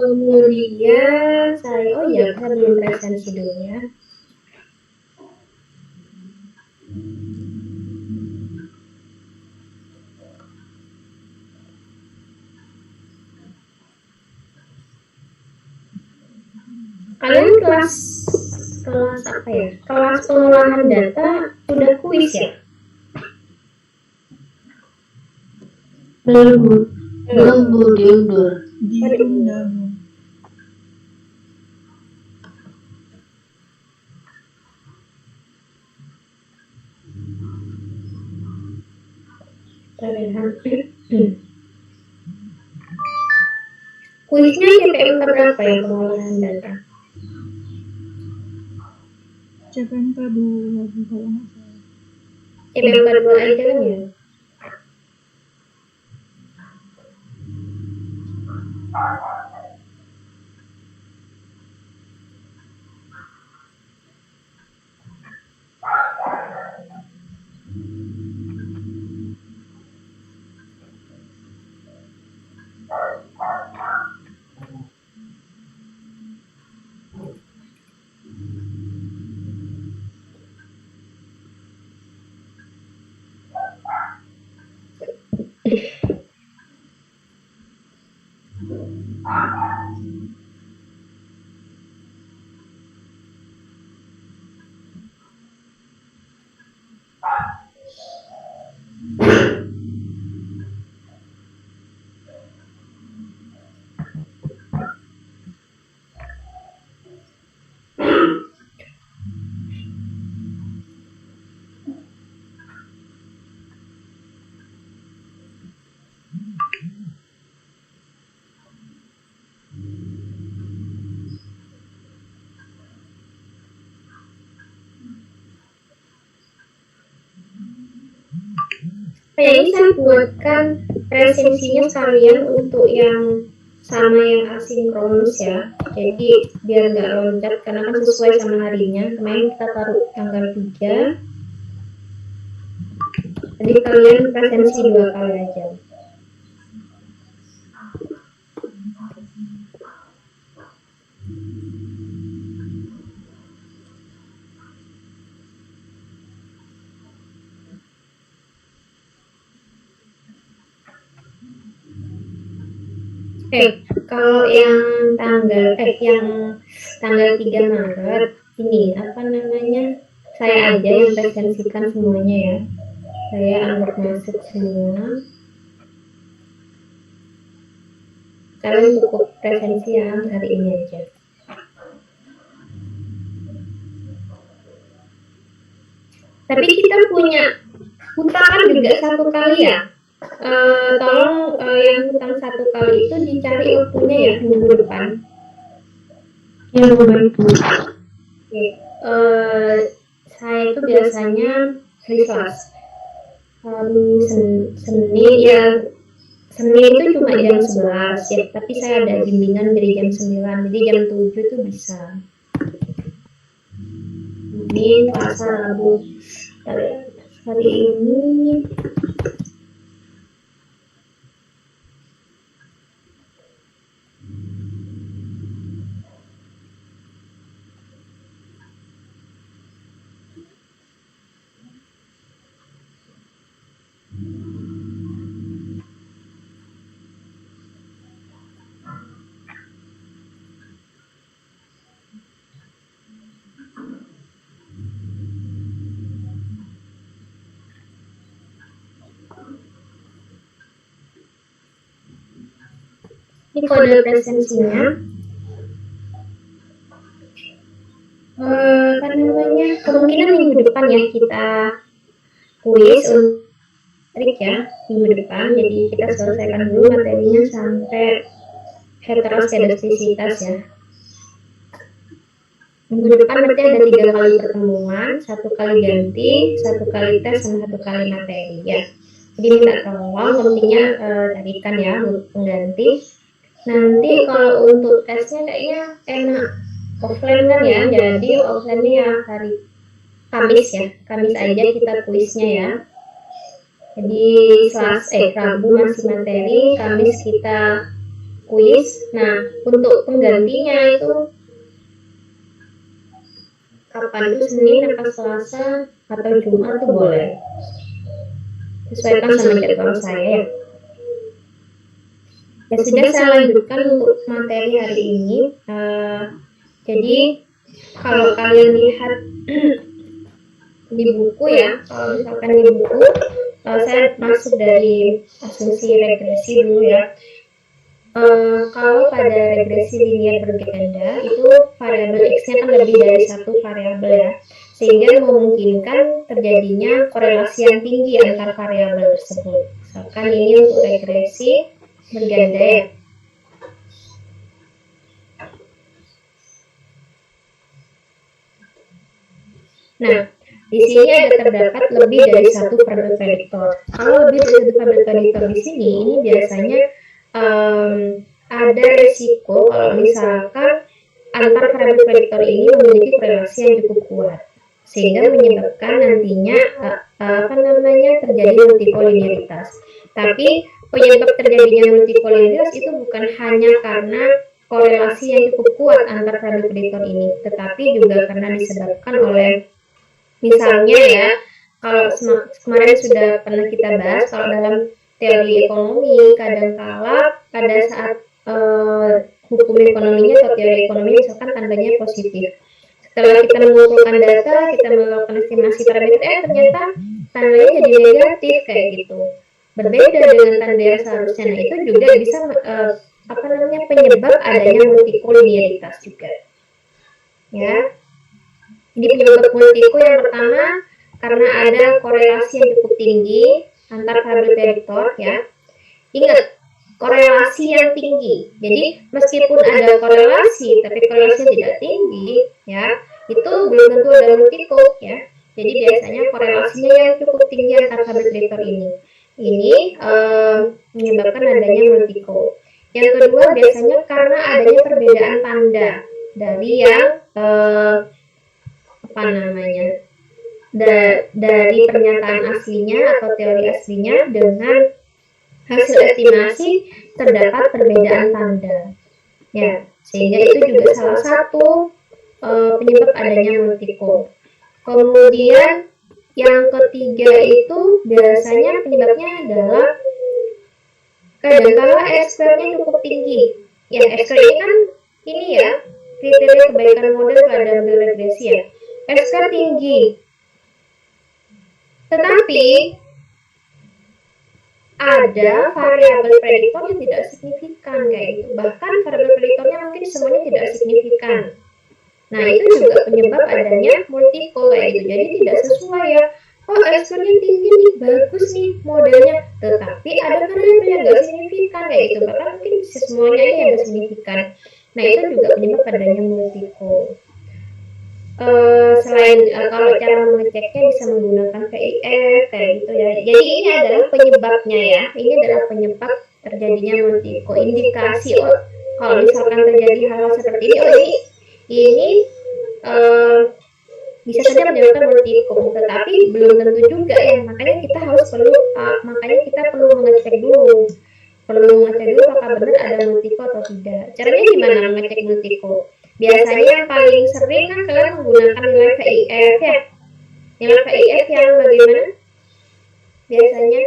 Kemudian saya, oh iya, saya belum presensi dulu ya. Kalian kelas apa ya? Kelas pengolahan data sudah kuis ya? Belum, Bu, diundur. Kuisnya CPM berapa ya pengolahan data? CPMK 2 kalau nggak salah. CPMK 2 aja kan ya? Kayaknya saya buatkan presensinya sekalian untuk yang sama yang asinkronus ya, jadi biar nggak loncat karena kan sesuai sama harinya. Kemarin kita taruh tanggal 3, jadi kalian presensi 2 kali aja. Kalau yang tanggal 3 Maret ini apa namanya, saya aja yang presensikan semuanya ya, saya anggap masuk semua. Kalian cukup presensi yang hari ini aja. Tapi kita punya putaran juga 1 kali ya. Tolong yang hutang 1 kali itu dicari waktunya ya minggu depan. Ya, Bu, baik, Bu. Saya itu biasanya hari Selasa, Senin ya. Senin itu cuma jam 11 ya, tapi saya ada bimbingan dari jam 9, jadi jam 7 itu bisa. Ini Selasa, Rabu. Hari ini kode presensinya. Apa namanya, kemungkinan minggu depan ya kita kuis trik ya minggu depan, jadi kita selesaikan dulu materinya sampai heteroskedastisitas ya. Minggu depan berarti ada 3 kali pertemuan, 1 kali ganti, 1 kali tes, dan 1 kali materi ya. Jadi minta tolong pentingnya carikan ya pengganti. Nanti kalau untuk tesnya kayaknya enak offline kan ya, jadi offline-nya ya hari Kamis ya, Kamis aja kita kuisnya ya. Jadi Rabu masih materi, Kamis kita kuis. Nah, untuk penggantinya itu kapan itu, Senin apa Selasa atau Jumat tuh boleh. Sesuaikan sama jadwal saya ya. Ya sudah, saya lanjutkan untuk materi hari ini. Jadi kalau kalian lihat di buku ya, kalau misalkan di buku, saya masuk dari asumsi regresi dulu ya. Kalau pada regresi linear berganda itu variabel x-nya kan lebih dari satu variabel ya, sehingga memungkinkan terjadinya korelasi yang tinggi antar variabel tersebut. Misalkan ini untuk regresi berganda ya. Nah, di sini ada terdapat lebih dari satu variabel prediktor. Kalau lebih dari satu variabel prediktor di sini, ini biasanya ada resiko kalau misalkan antar variabel prediktor ini memiliki korelasi yang cukup kuat, sehingga menyebabkan nantinya terjadi multikolinearitas. Tapi penyebab terjadinya multikolinearitas itu bukan hanya karena korelasi yang cukup kuat antar variabel prediktor ini, tetapi juga karena disebabkan oleh, misalnya ya, kalau kemarin sudah pernah kita bahas, kalau dalam teori ekonomi kadangkala pada saat hukum ekonominya atau teori ekonomi misalkan tandanya positif. Setelah kita mengumpulkan data, kita melakukan estimasi parameter, ternyata tandanya jadi negatif kayak gitu. Berbeda dengan tanda yang seharusnya. Nah, itu juga bisa penyebab adanya multikolinearitas juga. Ya. Jadi penyebab multiko yang pertama karena ada korelasi yang cukup tinggi antar variabel prediktor ya. Ingat, korelasi yang tinggi. Jadi meskipun ada korelasi tapi korelasi yang tidak tinggi ya, itu belum tentu ada multiko ya. Jadi biasanya korelasinya yang cukup tinggi antar variabel prediktor ini menyebabkan adanya multiko. Yang kedua biasanya karena adanya perbedaan tanda dari yang dari pernyataan aslinya atau teori aslinya dengan hasil estimasi terdapat perbedaan tanda ya, sehingga itu juga salah satu penyebab adanya multiko. Kemudian yang ketiga itu biasanya penyebabnya adalah kadangkala R-square-nya cukup tinggi ya. R-square ini kan ini ya kriteria kebaikan model pada model regresi ya. R-square tinggi, tetapi ada variabel prediktor yang tidak signifikan kayak gitu. Bahkan variabel prediktornya mungkin semuanya tidak signifikan. Nah, itu juga penyebab adanya multiko kayak gitu. Jadi tidak sesuai ya. Oh, R-square-nya tinggi nih, bagus nih modelnya, tetapi ada variabel yang nggak signifikan kayak gitu. Bahkan mungkin semuanya yang nggak signifikan. Nah, itu juga penyebab adanya multiko. Selain kalau cara mengeceknya bisa menggunakan VIF kayak gitu ya. Jadi ini adalah penyebabnya ya. Ini adalah penyebab terjadinya multiko. Indikasi kalau misalkan terjadi hal seperti ini bisa saja menyebabkan multiko, tetapi belum tentu juga ya. Makanya kita perlu mengecek dulu. Apakah benar ada multiko atau tidak. Caranya gimana mengecek multiko? Biasanya yang paling sering kan kalian menggunakan nilai VIF ya. Nilai VIF yang bagaimana? Biasanya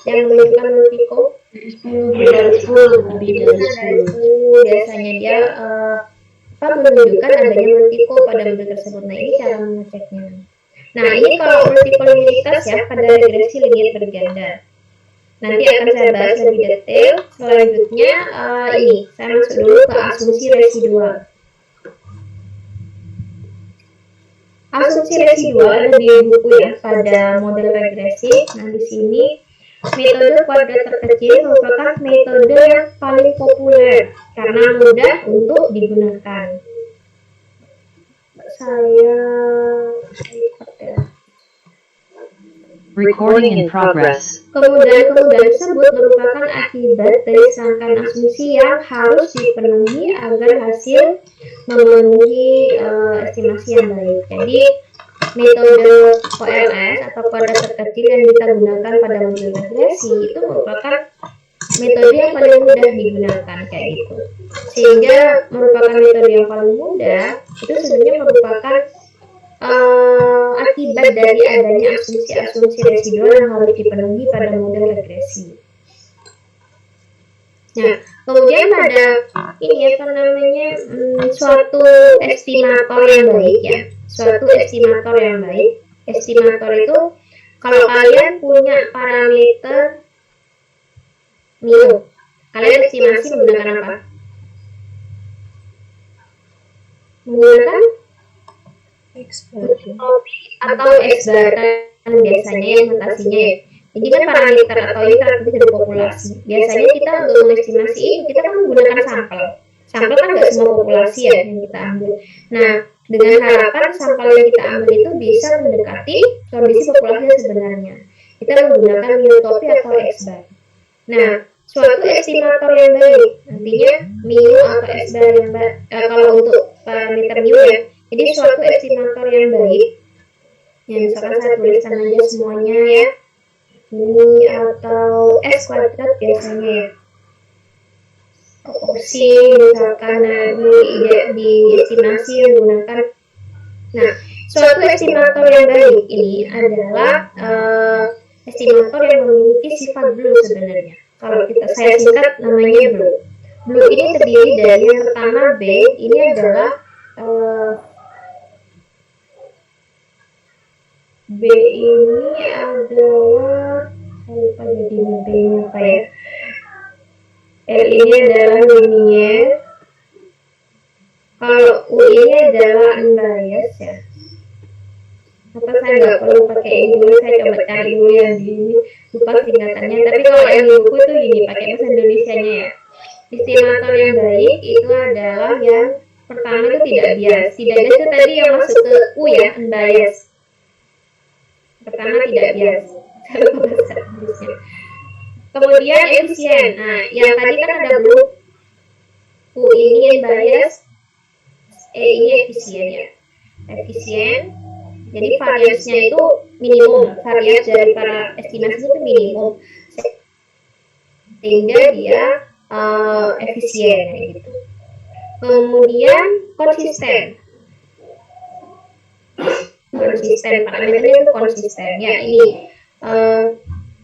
yang menunjukkan multiko 10 dari 10 lebih dari 10. Biasanya dia menunjukkan adanya multiko pada model tersebut. Nah, ini cara mengeceknya. Nah, ini kalau multikolinearitas ya pada regresi linear berganda. Nanti akan saya bahas lebih detail. Selanjutnya ini saya masuk dulu ke asumsi residual. Asumsi residual ada di buku ya pada model regresi. Nah, di sini metode kuadrat terkecil merupakan metode yang paling populer karena mudah untuk digunakan. Saya Recording in progress. Kemudahan tersebut merupakan akibat dari serangkaian asumsi yang harus dipenuhi agar hasil memenuhi estimasi yang baik. Jadi metode OLS atau kuadrat terkecil yang kita gunakan pada model regresi itu merupakan metode yang paling mudah digunakan kayak gitu. Sehingga merupakan metode yang paling mudah itu sebenarnya merupakan akibat dari adanya asumsi-asumsi residual yang harus dipenuhi pada model regresi. Nah, kemudian pada ini apa namanya suatu estimator yang baik ya, suatu estimator yang baik. Estimator itu kalau kalian punya parameter mu, kalian estimasi menggunakan apa? Menggunakan atau X bar kan biasanya yang notasinya ya. Jadi kan parameter atau ini karakteristik populasi. Biasanya kita untuk mengestimasi ini kita kan menggunakan sampel. Sampel kan nggak semua populasi ya yang kita ambil. Nah, dengan harapan sampel yang kita ambil itu bisa mendekati kondisi populasi yang sebenarnya. Kita menggunakan mu-topi atau X bar. Nah, suatu estimator yang baik, nantinya mu atau X bar yang baik, kalau untuk parameter mu ya. Jadi suatu estimator yang baik, yang misalkan saya tuliskan aja semuanya ya, ini atau X kuadrat biasanya ya. Proporsi misalkan di estimasi menggunakan. Nah, suatu estimator yang baik ini adalah estimator yang memiliki sifat blue sebenarnya. Kalau saya singkat namanya blue. Blue ini terdiri dari yang pertama B, ini adalah B ini adalah saya lupa jadi B-nya apa ya. L ini adalah linier. Kalau U ini adalah unbiased ya. Atau saya nggak perlu pakai ini dulu, saya coba cari dulu yang di ini, lupa singkatannya. Tapi kalau yang di buku itu ini pakai bahasa Indonesianya ya. Estimator yang baik itu adalah yang pertama itu tidak bias. Tidak bias itu tadi yang masuk ke U ya, unbiased. Pertama tidak bias. Saya lupa bahasa Inggrisnya. Kemudian efisien. Nah, yang tadi kan ada blue. U ini unbiased. Ini efisien ya. Efisien. Jadi variasinya itu minimum. Variasi dari para estimasi itu minimum. Sehingga dia efisien gitu. Kemudian konsisten. Konsisten, parameternya itu konsisten ya. Ini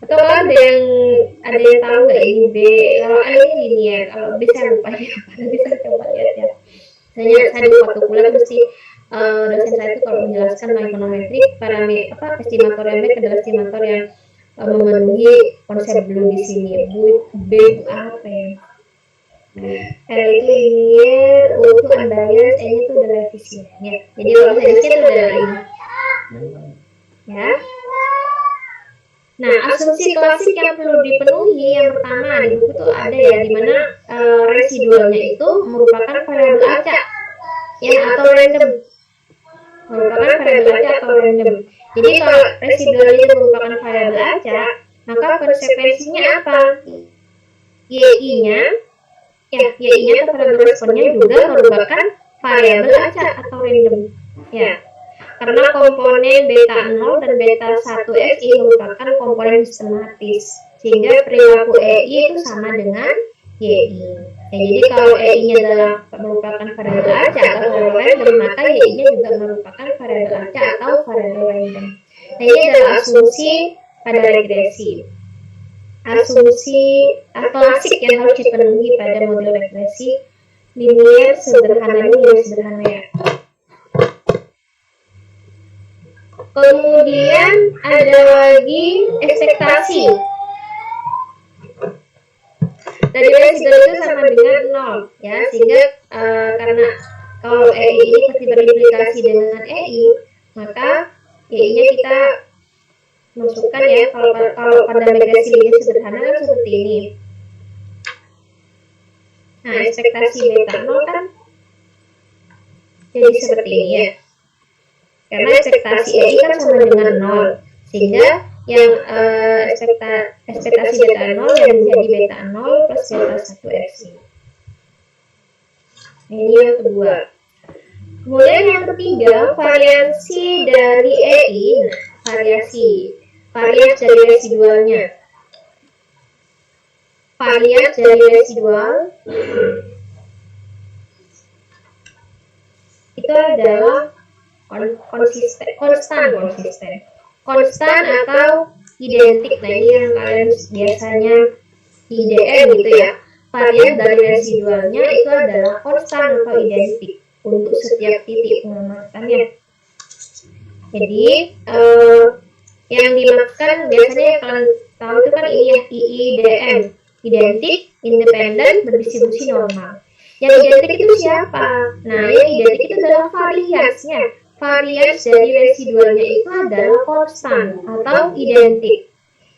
atau kalau ada yang tahu nggak ini B, kalau A ini linear, kalau B saya lupa ya, nanti saya coba lihat ya. Saya di waktu kuliah mesti dosen saya itu kalau menjelaskan tentang ekonometrik, parameter estimator yang baik adalah estimator yang memenuhi konsep blue di sini. B itu apa ya? L itu linear, U itu unbiased, N itu udah efisien ya. Jadi kalau saya itu udah ini ya. Nah, asumsi klasik yang perlu dipenuhi yang pertama di buku itu ada ya, dimana residualnya itu merupakan variabel acak ya atau random, merupakan variabel acak atau random. Jadi kalau residualnya itu merupakan variabel acak, maka konsekuensinya apa? Y-nya atau variabel responnya juga merupakan variabel acak atau random ya. Karena komponen beta 0 dan beta 1xi merupakan komponen sistematis, sehingga perilaku EI itu sama dengan YI. Ya, jadi kalau EI-nya adalah merupakan variabel acak atau variabel random, maka YI-nya juga merupakan variabel acak atau variabel random. Nah, ini adalah asumsi pada regresi. Asumsi klasik yang harus dipenuhi pada model regresi linear sederhana ya. Kemudian ada lagi ekspektasi. Tadi residual itu sama dengan 0 ya, sehingga karena kalau EI ini pasti berimplikasi dengan EI, maka EI-nya kita masukkan ya. Kalau pada regresi linear sederhana kan seperti ini. Nah, ekspektasi beta 0 kan jadi seperti ini ya. Karena ekspektasi EI kan sama dengan 0, sehingga yang ekspektasi beta 0 yang menjadi beta 0 plus beta 1xi. Ini yang kedua. Kemudian yang ketiga, variasi dari EI. Nah, variasi dari residualnya. varians dari residual itu adalah konstan atau identik. Nah, ini yang kalian biasanya IDN gitu ya. Varian dari residualnya itu adalah konstan atau identik untuk setiap titik pengamatannya. Jadi yang dimaksudkan biasanya kalian tahu itu kan ini ya, IIDN, identik, independen, berdistribusi normal. Yang identik itu siapa? Nah, yang identik itu adalah variansnya. Varians dari residualnya itu adalah konstan atau identik.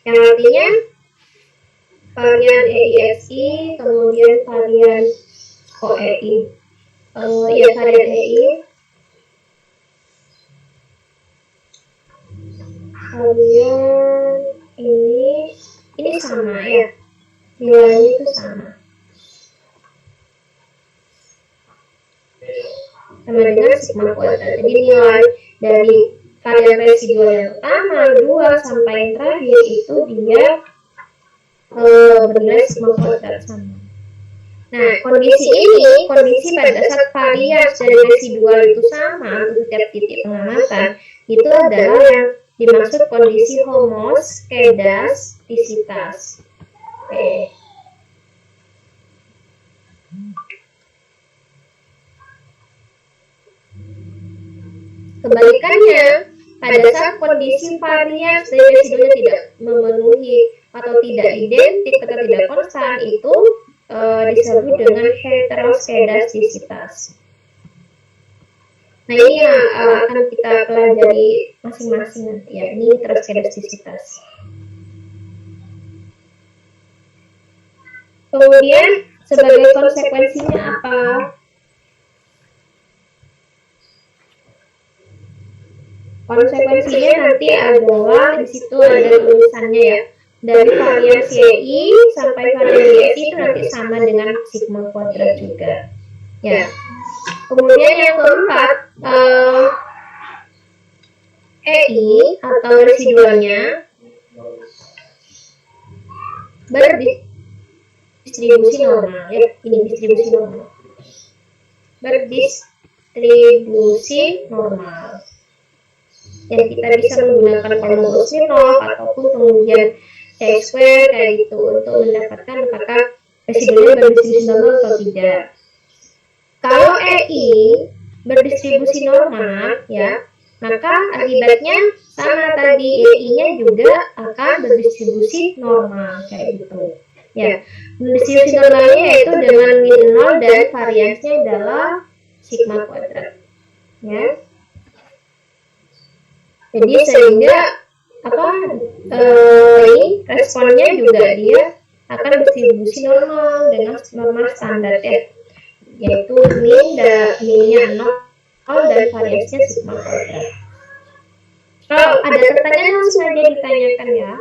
Yang artinya varian EIXI, kemudian varian OEI. Varian EI. Varian ini sama ya. Nilainya itu sama. Sama dengan sigma kuadrat. Jadi nilai dari varian residual yang pertama, 2 sampai yang terakhir itu dia bernilai sigma kuadrat sama. Nah, kondisi pada saat varians dari residual itu sama untuk setiap titik pengamatan itu adalah yang dimaksud kondisi homoskedastisitas. Oke. Kebalikannya, pada saat kondisi varians dari residualnya tidak memenuhi atau tidak identik atau tidak konstan itu disebut dengan heteroskedastisitas. Nah, ini yang akan kita pelajari masing-masing nanti ya. Ini heteroskedastisitas. Kemudian sebagai konsekuensinya apa? Konsekuensinya nanti adalah di situ ada tulisannya ya. Dari varian CI sampai varian YI itu nanti sama dengan sigma kuadrat juga. Ya. Kemudian yang keempat, EI atau residualnya berdistribusi normal ya. Ini distribusi normal. Berdistribusi normal. Dan kita bisa menggunakan formula Smirnov ataupun kemudian chi-square kayak gitu untuk mendapatkan apakah residualnya berdistribusi normal atau tidak. Kalau EI berdistribusi normal ya, maka akibatnya sama tadi EI-nya juga akan berdistribusi normal kayak gitu. Ya, distribusi normalnya yaitu dengan min 0 dan variansnya adalah sigma kuadrat. Ya. Jadi sehingga ini responnya juga dia akan berdistribusi normal dengan normal standar ya, yaitu min-nya 0 dan variansnya sigma kuadrat. Kalau ada pertanyaan langsung aja ditanyakan ya.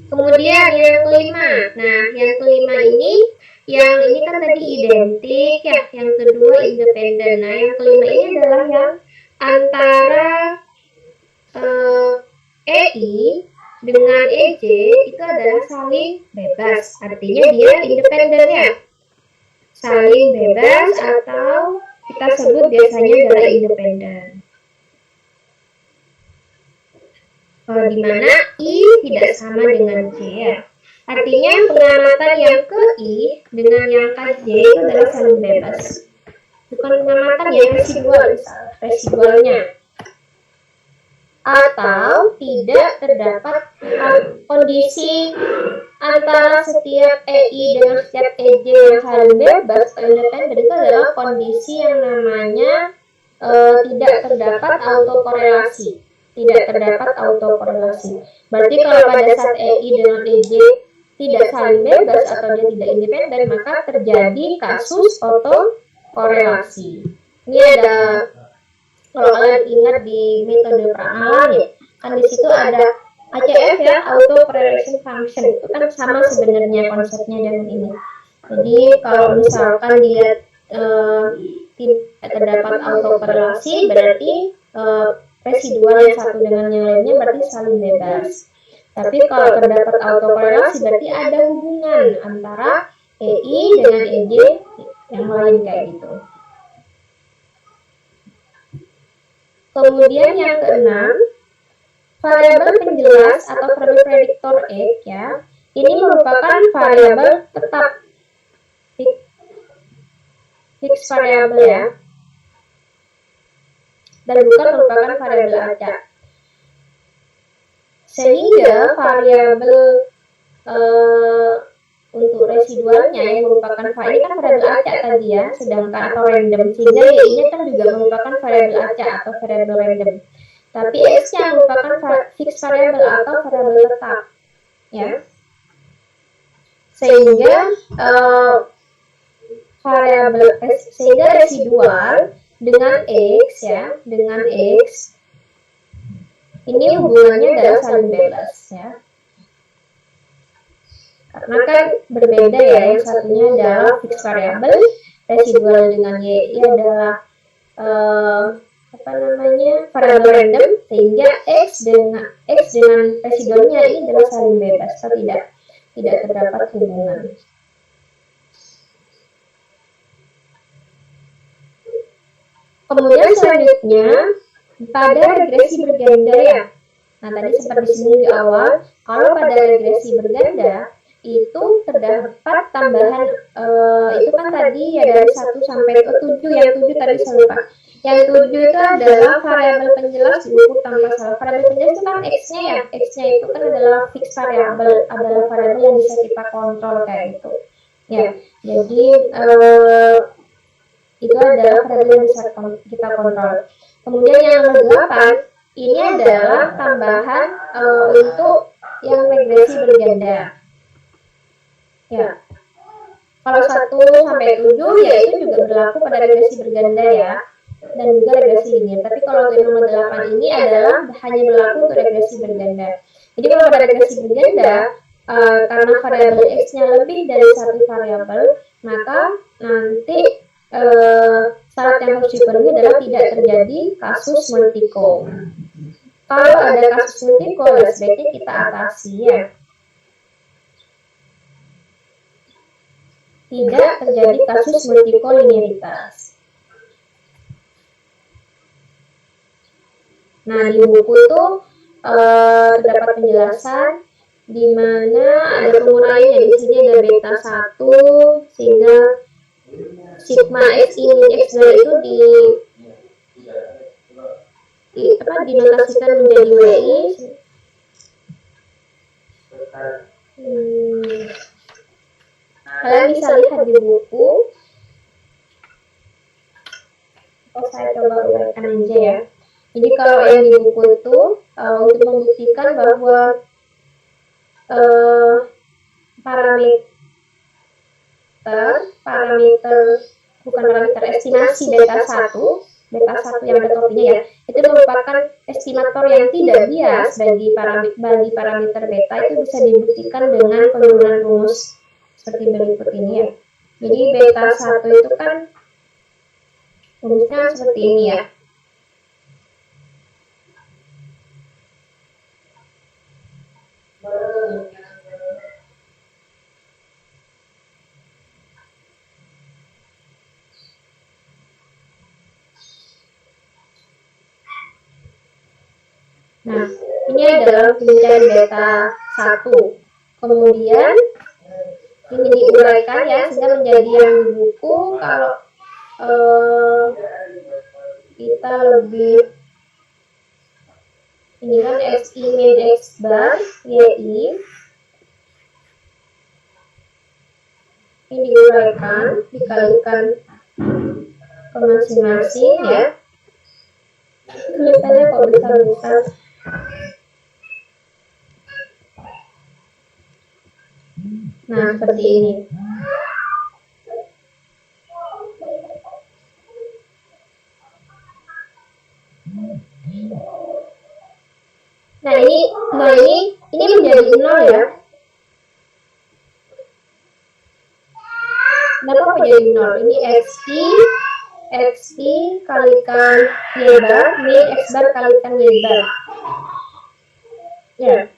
Kemudian yang kelima, nah yang kelima ini kan tadi identik ya, yang kedua independen. Nah yang kelima ini adalah yang antara EI dengan EJ itu adalah saling bebas, artinya dia independen ya, saling bebas atau kita sebut biasanya adalah independen. Di mana I tidak sama dengan J ya. Artinya pengamatan yang ke I dengan yang ke J itu adalah saling bebas. Bukan pengamatan yang residualnya. Atau tidak terdapat kondisi antara setiap EI dengan setiap EJ yang saling bebas atau independen itu adalah kondisi yang namanya tidak terdapat autokorelasi. Tidak terdapat autokorelasi. Berarti kalau pada saat EI dengan EJ tidak saling bebas atau dia tidak independen, maka terjadi kasus autokorelasi. Ini ada, kalau kalian ingat di metode peramalan ya, kan di situ ada ACF ya, auto correlation function, itu kan sama sebenarnya konsepnya dengan ini. Jadi kalau misalkan dilihat tidak terdapat autokorelasi, berarti residual yang satu dengan yang lainnya berarti saling bebas. Tapi kalau terdapat autokorelasi berarti ada hubungan antara EI dengan EJ yang lain kayak gitu. Kemudian yang keenam, variabel penjelas atau variabel prediktor X ya. Ini merupakan variabel tetap fix variabel ya. Dan bukan merupakan variabel acak. Sehingga variabel untuk residualnya yang merupakan ini kan variabel acak tadi ya, sedangkan atau random, sehingga y-nya kan juga merupakan variabel acak atau variabel random. Tapi x-nya merupakan fix variabel atau variabel tetap ya. Sehingga sehingga residual dengan x ya, dengan x ini hubungannya adalah saling bebas ya. Karena kan berbeda ya, yang satunya adalah fix variabel, residual dengan y adalah variabel random, sehingga x dengan residualnya ini adalah saling bebas atau tidak terdapat hubungan. Kemudian selanjutnya pada regresi berganda ya. Nah tadi sempat disinggung di awal, kalau pada regresi berganda itu terdapat tambahan itu kan tadi ya dari 1 sampai 7, yang 7 tadi saya lupa. Yang 7 itu adalah variabel penjelas diukur tanpa salah. Variabel penjelas itu kan x-nya ya, x-nya itu kan adalah fix variabel, adalah variabel yang bisa kita kontrol kayak gitu. Ya, jadi itu adalah variabel yang bisa kita kontrol. Kemudian yang nomor 8 ini adalah tambahan untuk yang regresi berganda. Ya, kalau 1 sampai 7 ya itu juga berlaku pada regresi berganda ya, dan juga regresi linear. Tapi kalau untuk nomor 8 ini adalah hanya berlaku untuk regresi berganda. Jadi kalau pada regresi berganda, karena variabel x-nya lebih dari satu variabel, maka nanti syarat yang harus dipenuhi adalah tidak terjadi kasus multico. Kalau ada kasus multico, sebaiknya kita atasi ya. Tidak terjadi kasus multikolinearitas. Nah, di buku itu terdapat penjelasan di mana ada penguraiannya. Di sini ada beta 1 sehingga sigma x ini x itu dinotasikan menjadi wi. Kalian bisa lihat di buku. Saya coba uraikan aja ya. Jadi kalau yang di buku itu untuk membuktikan bahwa parameter estimasi beta 1 yang ada topinya ya, itu merupakan estimator yang tidak bias bagi parameter beta, itu bisa dibuktikan dengan penurunan rumus seperti berikut ini ya. Jadi beta 1 itu kan rumusnya seperti ini ya. Nah, ini adalah penelitian beta 1. Kemudian ini diuraikan ya, sehingga menjadi yang di buku. Kalau kita lebih ini kan xi min x bar yi, ini diuraikan, dikalikan ke masing-masing ya. Tulisannya kok besar-besar. Nah, seperti ini. Nah, ini Nah, ini menjadi 0 ya. Kenapa kok jadi 0? Ini XI kalikan Y bar min X bar kalikan Y bar. Ya.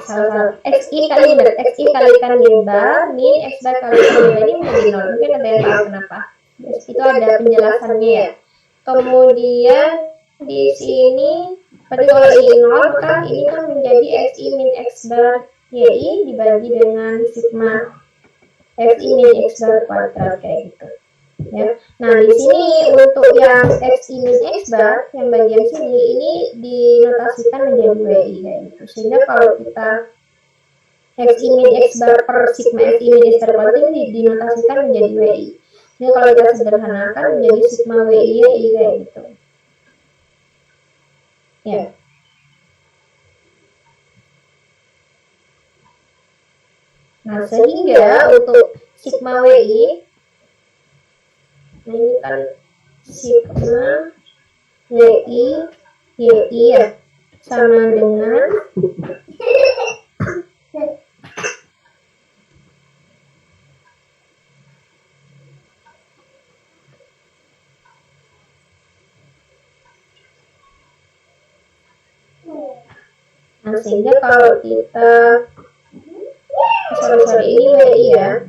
Salah. XI kalikan Y bar min X bar kalikan Y bar ini menjadi 0. Mungkin ada yang tahu kenapa. Itu ada penjelasannya ya. Kemudian di sini berarti kalau ini 0, maka ini kan menjadi XI min X bar YI dibagi dengan sigma XI min X bar kuadrat kayak gitu. Ya. Nah, di sini untuk yang XI min X bar yang bagian sini ini dinotasikan menjadi WI kayak gitu. Sehingga kalau kita XI min X bar per sigma XI min X bar kuadrat ini dinotasikan menjadi WI. Jadi kalau kita sederhanakan menjadi sigma WI YI kayak gitu. Ya. Nah, sehingga untuk sigma WI, nah ini kan sigma WI YI ya, sama dengan nah, sehingga kalau kita sorry ini WI ya.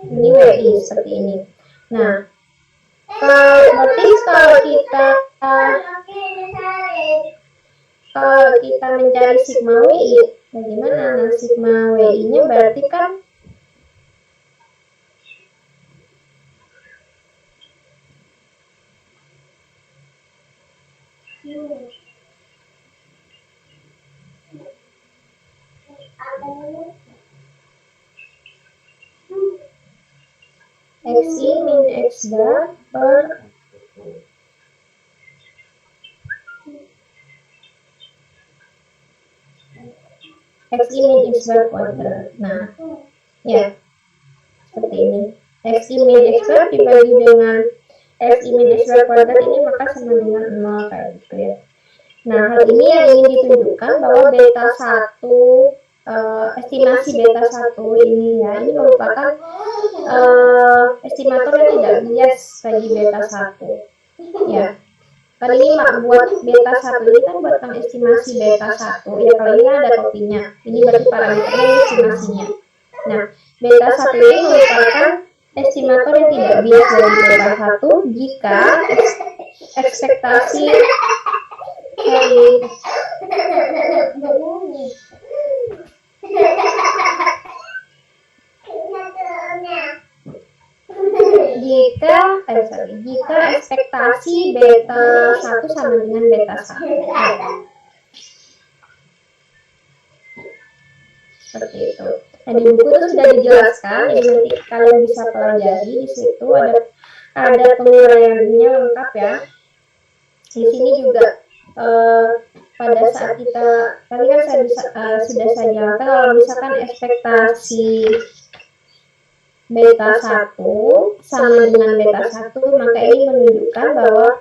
Ini WI seperti ini. Nah, berarti kalau kita mencari sigma WI, bagaimana? Nah, sigma WI-nya berarti kan XI min X bar per XI min X bar kuadrat. Nah, ya seperti ini. XI min X bar dibagi dengan XI min X bar kuadrat ini maka sama dengan 0 kayak gitu ya. Nah, hal ini yang ingin ditunjukkan bahwa beta 1 estimasi beta 1 ini ya, ini merupakan estimator yang tidak bias bagi beta 1 ya. Kali ini buat beta 1 ini kan buat estimasi beta 1 ya, kalau ini ada kopinya, ini berarti parameternya estimasinya. Nah, beta 1 ini merupakan estimator yang tidak bias bagi beta 1 jika ekspektasi jika ekspektasi beta 1 sama dengan beta 1. Seperti itu. Nah, di buku itu sudah dijelaskan, jadi nanti kalian bisa pelajari di situ ada penguraiannya lengkap ya. Di sini juga pada saat kita tadi kan sudah saya jelaskan kalau misalkan ekspektasi beta 1 sama dengan beta 1, maka ini menunjukkan bahwa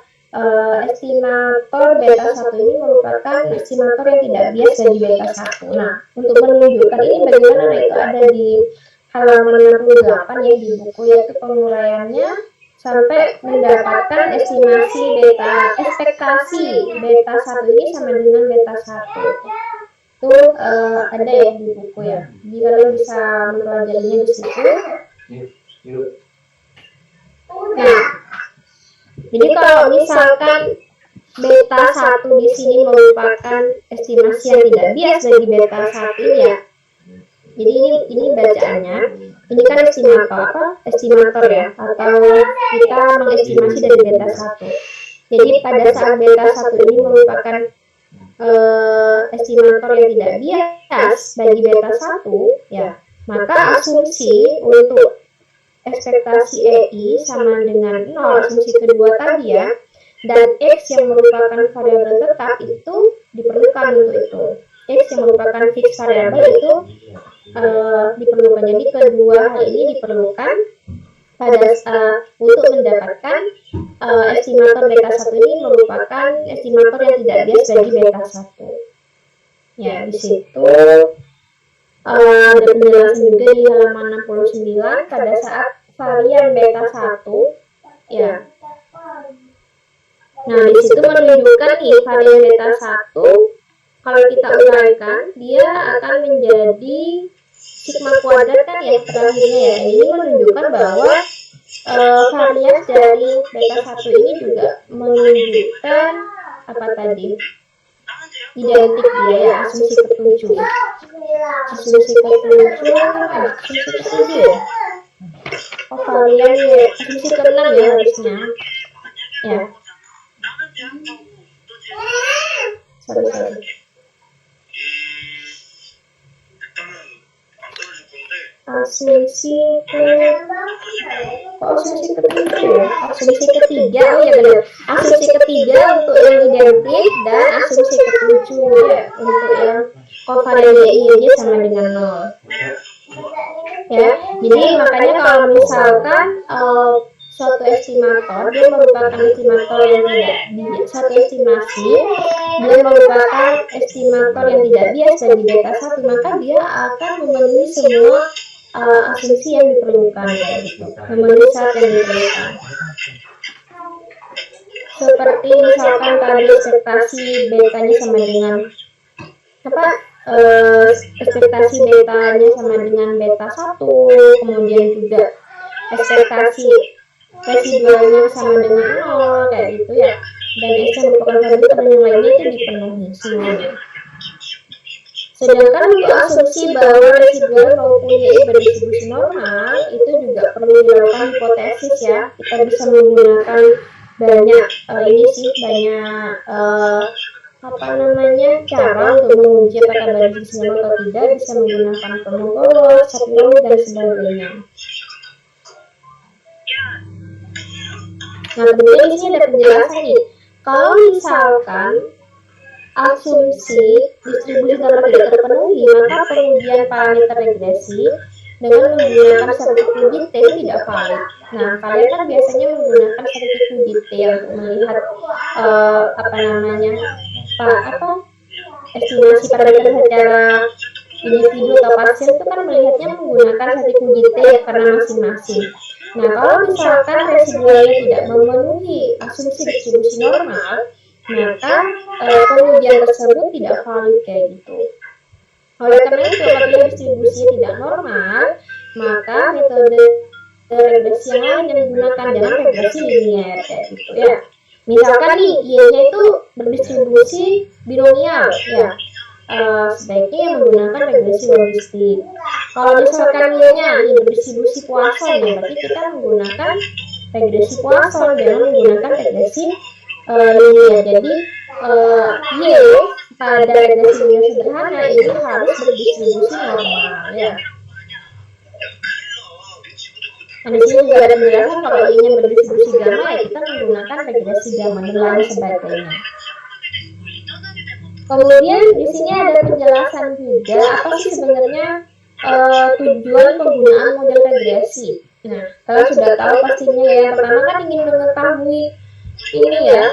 estimator beta 1 ini merupakan estimator yang tidak bias bagi beta 1. Nah, untuk menunjukkan ini bagaimana, nah itu ada di halaman 68 ya di buku, yaitu penguraiannya sampai mendapatkan estimasi ekspektasi beta 1 ini sama dengan beta 1. Itu ada ya di buku ya. Jadi kalian bisa mempelajarinya di situ. Nah, jadi kalau misalkan beta 1 di sini merupakan estimasi yang tidak bias bagi beta 1 ini ya. Jadi ini bacaannya. Ini kan estimator ya, atau kita mengestimasi dari beta 1. Jadi pada saat beta 1 ini merupakan estimator yang tidak bias bagi beta 1 ya, maka asumsi untuk ekspektasi EI sama dengan 0, asumsi kedua tadi ya, dan X yang merupakan variabel tetap itu diperlukan untuk itu. X yang merupakan fix variabel itu diperlukan. Jadi kedua hal ini diperlukan pada untuk mendapatkan estimator beta 1 ini merupakan estimator yang tidak bias bagi beta 1. Ya, di situ ada penjelasan juga di halaman 69 pada saat varian beta 1 ya. Nah, di situ menunjukkan nih varian beta 1 kalau kita uraikan dia akan menjadi sigma kuadrat kan ya terakhirnya ya. Ini menunjukkan bahwa varian dari beta 1 ini juga menunjukkan apa tadi? Identik dia ya, asumsi ketujuh ya. Asumsi ketujuh ya. Oh, varian ya, asumsi ke-6 ya harusnya. Ya. Sorry. Asumsi ketujuh ya. Asumsi ketiga, oh ya benar. Asumsi ketiga untuk yang identik dan asumsi ketujuh ya untuk yang kovariannya I-nya sama dengan 0. Ya, jadi makanya kalau misalkan suatu estimator dia merupakan estimator yang tidak suatu estimasi dia merupakan estimator yang tidak bias bagi beta 1, maka dia akan memenuhi semua asumsi yang diperlukan kayak gitu, memenuhi syarat yang diperlukan. Seperti misalkan tadi ekspektasi betanya sama dengan apa? Ekspektasi betanya sama dengan beta 1, kemudian juga ekspektasi residualnya sama dengan 0 kayak gitu ya, dan X yang merupakan variabel dan yang lainnya itu dipenuhi semuanya. Sedangkan untuk asumsi bahwa residual maupun Y berdistribusi normal itu juga perlu dilakukan hipotesis ya. Kita bisa menggunakan banyak cara untuk menguji apakah berdistribusi normal atau tidak. Bisa menggunakan pemotor, Shapiro dan sebagainya. Nah, kemudian di sini ada penjelasan nih. Kalau misalkan asumsi distribusi normal tidak terpenuhi, maka pengujian parameter regresi dengan menggunakan statistik T itu tidak valid. Nah, kalian kan biasanya menggunakan statistik T untuk melihat estimasi parameter secara individu atau pasien itu kan melihatnya menggunakan statistik T ya karena masing-masing. Nah, kalau misalkan residualnya tidak memenuhi asumsi distribusi normal, maka pengujian tersebut tidak valid kayak gitu. Oleh karena itu, apabila distribusinya tidak normal, maka metode regresi yang lain yang digunakan dalam regresi linear kayak gitu ya. Misalkan nih Y-nya itu berdistribusi binomial ya. Sebaiknya menggunakan regresi logistik. Kalau misalkan Y-nya berdistribusi Poisson ya, berarti kita menggunakan regresi Poisson dengan menggunakan regresi linear. Jadi Y pada regresi linear sederhana ini harus berdistribusi normal ya. Nah, di sini juga ada penjelasan kalau Y-nya berdistribusi gamma ya kita menggunakan regresi gamma dan lain sebagainya. Kemudian di sini ada penjelasan juga apa sih sebenarnya tujuan penggunaan model regresi. Nah, kalian sudah tahu pastinya ya. Yang pertama kan ingin mengetahui ini ya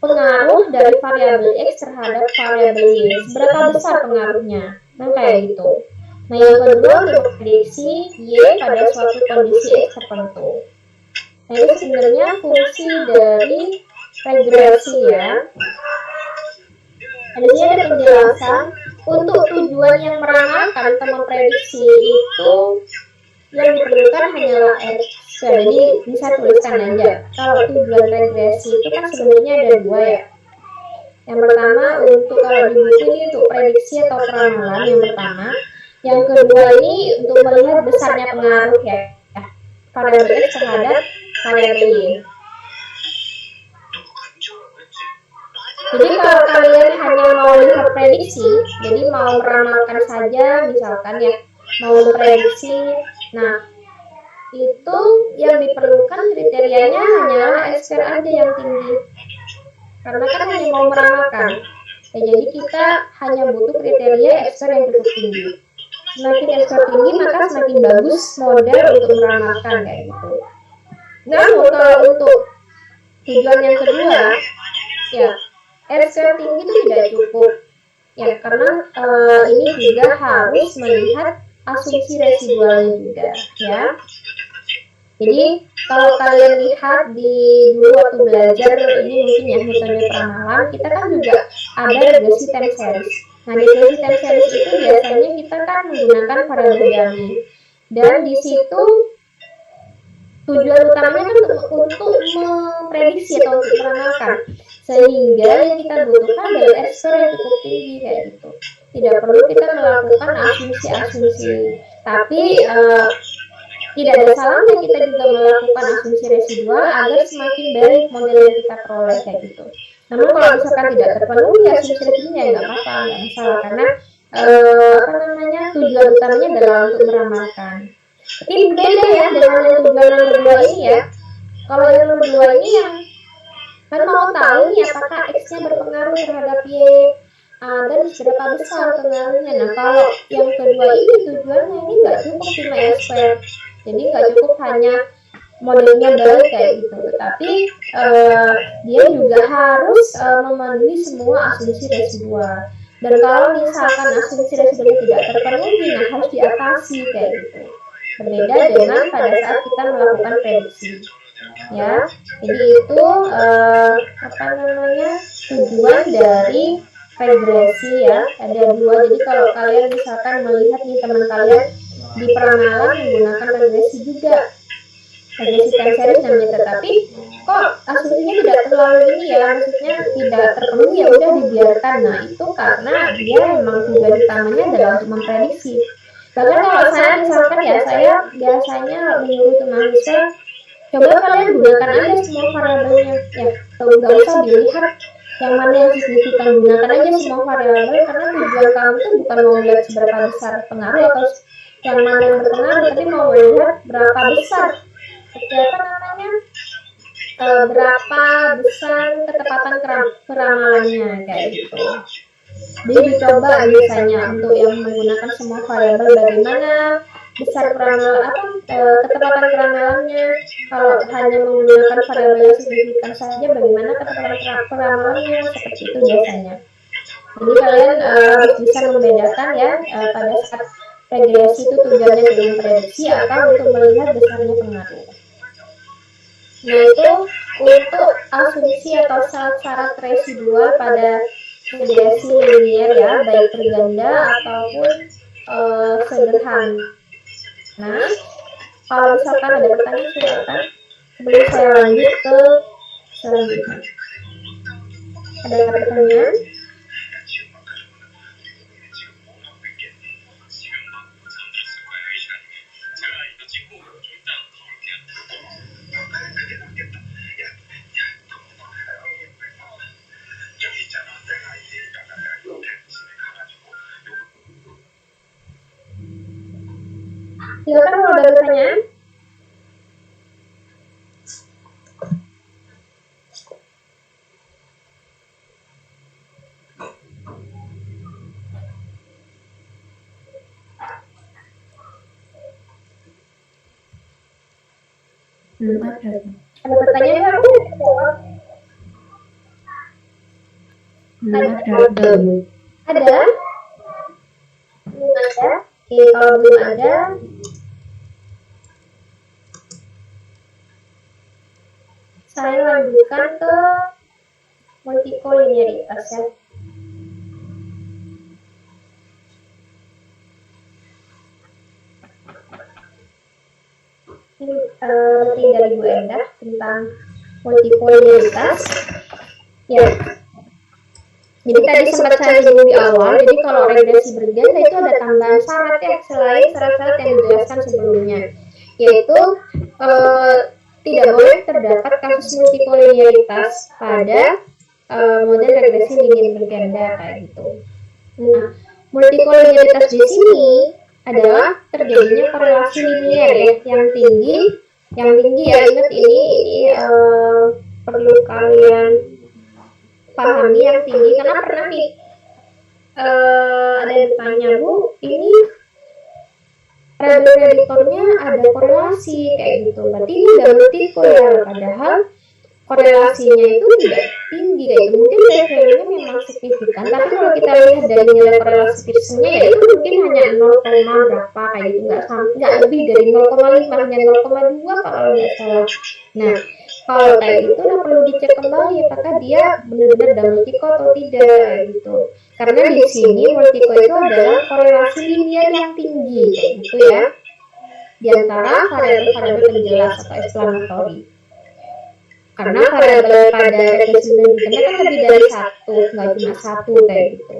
pengaruh dari variabel X terhadap variabel Y. Seberapa besar pengaruhnya? Nah, kayak gitu. Nah, yang kedua untuk prediksi Y pada suatu kondisi X tertentu. Nah, itu sebenarnya fungsi dari regresi ya. Di sini ada penjelasan untuk tujuan yang meramalkan atau memprediksi itu yang diperlukan hanyalah X. Jadi bisa tuliskan aja. Kalau tujuan regresi itu kan sebenarnya ada dua ya. Yang pertama untuk kalau di buku ini untuk prediksi atau peramalan yang pertama. Yang kedua ini untuk melihat besarnya pengaruh ya variabel X terhadap variabel Y. Jadi kalau kalian hanya mau lihat prediksi, jadi mau meramalkan saja misalkan ya, mau memprediksi, nah itu yang diperlukan kriterianya hanyalah S-square aja yang tinggi. Karena kan hanya mau meramalkan. Ya, jadi kita hanya butuh kriteria S-square yang cukup tinggi. Semakin S-square tinggi maka semakin bagus model untuk meramalkan kayak gitu. Namun kalau untuk tujuan yang kedua, ya R-square tinggi itu tidak cukup. Ya, karena ini juga harus melihat asumsi residualnya juga, ya. Jadi kalau kalian lihat di dulu waktu belajar ini mungkin ya metode peramalan, kita kan juga ada regresi time series. Nah, di regresi time series itu biasanya kita kan menggunakan variabel dummy, dan di situ tujuan utamanya kan untuk memprediksi atau untuk meramalkan, sehingga yang kita butuhkan adalah R-square yang cukup tinggi kayak gitu. Tidak perlu kita melakukan asumsi-asumsi, tapi tidak ada salahnya kita juga melakukan asumsi residual agar semakin baik model yang kita peroleh kayak gitu. Namun kalau misalkan tidak terpenuhi asumsi residualnya ya nggak apa-apa, nggak masalah, karena tujuan utamanya adalah untuk meramalkan. Tapi beda ya dengan yang tujuan nomor 2 ini ya. Kalau yang nomor 2 ini yang kan mau tahu nih apakah X-nya berpengaruh terhadap Y, dan seberapa besar pengaruhnya. Nah, kalau yang kedua ini tujuannya ini nggak cukup cuma R-square. Jadi nggak cukup hanya modelnya baik kayak gitu, tapi dia juga harus memenuhi semua asumsi residual. Dan kalau misalkan asumsi residualnya tidak terpenuhi, nah harus diatasi kayak gitu. Berbeda dengan pada saat kita melakukan prediksi, ya. Jadi itu tujuan dari regresi ya. Ada dua. Jadi kalau kalian misalkan melihat nih teman kalian di peramalan menggunakan regresi juga, regresi time series namanya, tetapi kok asumsinya tidak terlalu ini ya, maksudnya tidak terpenuhi, ya udah dibiarkan. Nah, itu karena dia memang tujuan utamanya adalah untuk memprediksi. Bahkan kalau saya misalkan ya, saya biasanya menyuruh ke mahasiswa, coba kalian gunakan aja semua variabelnya ya, nggak usah dilihat yang mana yang signifikan, gunakan aja semua variabel, karena tujuan kamu itu bukan mau melihat seberapa besar pengaruh atau yang mana yang berpengaruh, tapi mau melihat berapa besar berapa besar ketepatan keramalannya kayak gitu. Jadi dicoba misalnya untuk yang menggunakan semua variabel, bagaimana besar ketepatan keramalannya. Kalau hanya menggunakan variabel yang signifikan saja, bagaimana ketepatan keramalannya, seperti itu biasanya. Jadi kalian harus bisa membedakan ya pada saat regresi itu tujuannya dengan prediksi atau untuk melihat besarnya pengaruh. Nah, itu untuk asumsi atau syarat-syarat residual pada regresi linier ya, baik berganda ataupun sederhana. Nah, kalau misalkan ada pertanyaan silakan sebelum saya lanjut ke selanjutnya. Ada pertanyaan? Silakan kalau ada pertanyaan. Belum ada. Ada pertanyaan nggak? Belum ada. Ada? Belum ada. Oke, kalau belum ada, saya lanjutkan ke multikolinearitas ya. Ini materi dari Bu Endah tentang multikolinearitas. Ya. Jadi tadi sempat saya singgung di awal, jadi kalau regresi berganda itu ada tambahan syarat ya, selain syarat-syarat yang dijelaskan sebelumnya, yaitu tidak boleh terdapat kasus multikolinearitas pada model regresi linier berganda kayak gitu. Nah, multikolinearitas di sini adalah terjadinya korelasi linier ya, yang tinggi ya, ingat ini perlu kalian pahami yang tinggi, karena pernah nih ada yang bertanya, Bu, ini variabel prediktornya ada korelasi kayak gitu. Berarti ini double typo ya, padahal korelasinya itu tidak tinggi kayak gitu. Mungkin p-value-nya memang signifikan, tapi kalau kita lihat dari nilai korelasi Pearsonnya ya itu mungkin hanya 0, berapa kayak gitu, nggak lebih dari 0,5, hanya 0,2 kalau nggak salah. Nah, kalau kayak gitu nah perlu dicek kembali apakah dia benar-benar double typo atau tidak gitu. Karena di sini multiple itu adalah korelasi linear yang tinggi kayak gitu ya, di antara variabel-variabel penjelas atau explanatory. Karena variabel pada regresi linear kan lebih dari satu, nggak cuma satu kayak gitu.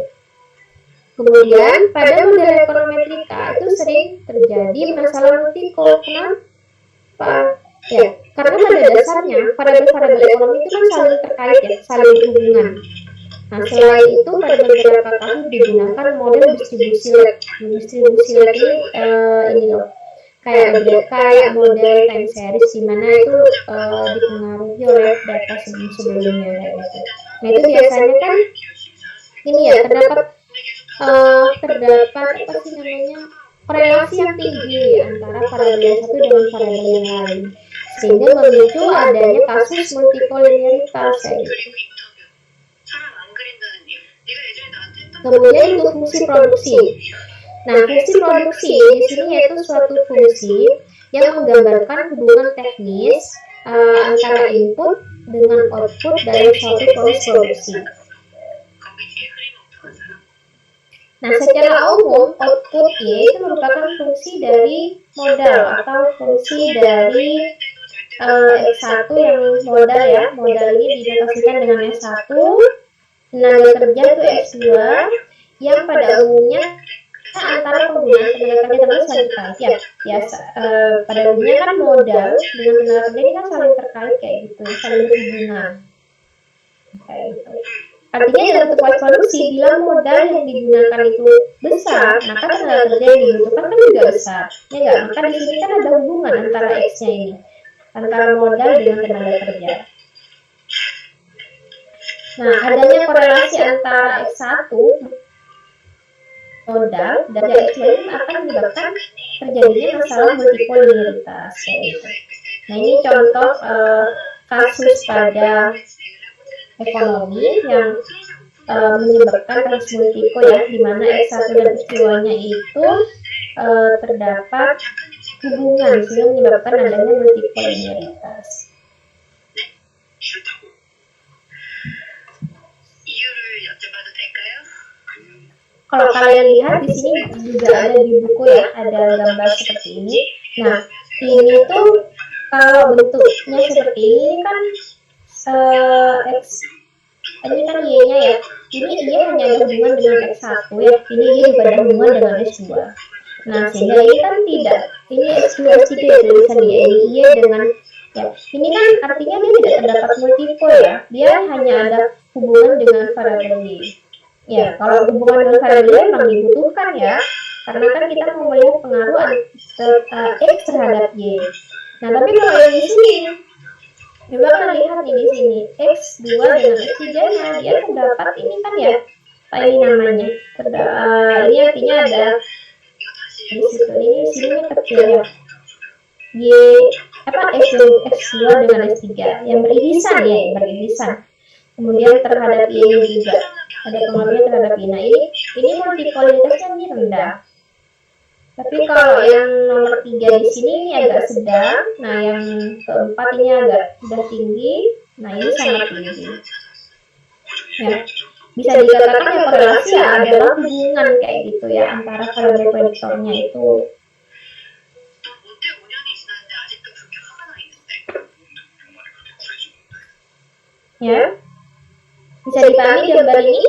Kemudian pada model ekonometrika itu sering terjadi masalah multiple. Kenapa? Ya, karena pada dasarnya variabel-variabel ekonomi itu kan saling terkait ya, saling berhubungan. Nah, selain itu pada beberapa kasus digunakan model distribusi lab. Distribusi lab ini loh, kayak model time series di mana itu dipengaruhi oleh data sebelumnya kayak gitu. Nah, itu biasanya kan ini ya terdapat apa sih namanya, korelasi yang tinggi antara variabel yang satu dengan variabel yang lain, sehingga memicu adanya kasus multikolinialitas kayak gitu. Kemudian untuk fungsi produksi. Nah, fungsi produksi di sini yaitu suatu fungsi yang menggambarkan hubungan teknis antara input dengan output dari suatu proses produksi. Nah, secara umum output Y itu merupakan fungsi dari modal atau fungsi dari X1 yang modal ya. Modal ini dinotasikan dengan S1, tenaga kerja itu X2, yang pada umumnya antara penggunaan tenaga kerja terus saling terkait ya. Pada umumnya kan modal dengan tenaga kerja ini kan saling terkait kayak gitu, saling berhubungan kayak gitu. Artinya dalam sebuah produksi bila modal yang digunakan itu besar, maka tenaga kerja yang dibutuhkan kan juga besar, ya nggak? Maka di sini kan ada hubungan antara X-nya ini, antara modal dengan tenaga kerja. Nah, adanya korelasi antara X1 modal dan X2 ini akan menyebabkan terjadinya masalah multikolinialitas kayak gitu. Nah, ini contoh kasus pada ekonomi yang menyebabkan kasus multiple ya, di mana X1 dan X2-nya itu terdapat hubungan sehingga menyebabkan adanya multikolinialitas. Kalau kalian lihat di sini juga ada di buku ya, ada gambar seperti ini. Nah, ini tuh kalau bentuknya seperti ini kan X, ini kan Y-nya ya. Ini Y hanya ada hubungan dengan X1 ya. Ini Y juga ada hubungan dengan S2. Nah, sehingga ini kan tidak, ini S2, S3 ya tulisannya. Ini Y dengan ya. Ini kan artinya dia tidak terdapat multiple ya. Dia hanya ada hubungan dengan variabel Y. Ya, kalau hubungan dengan variabel Y memang dibutuhkan ya. Karena kan kita mau melihat pengaruh X terhadap Y. Nah, tapi kalau yang di sini juga kan lihat nih di sini X2 dengan X3-nya dia terdapat ini kan ya, apa ini namanya? Ini artinya ada di situ, ini sini kecil ya. Y X2 dengan S3 yang beririsan ya, beririsan. Kemudian terhadap Y juga ada pengaruhnya terhadap Y. Nah, ini multikolinialitasnya ini rendah. Tapi kalau yang nomor 3 di sini ini agak sedang. Nah, yang keempat ini agak sudah tinggi. Nah, ini sangat tinggi. Ya, bisa dikatakan ya korelasi ya adalah hubungan kayak gitu ya antara variabel prediktornya itu. Ya, bisa dipahami gambar ini?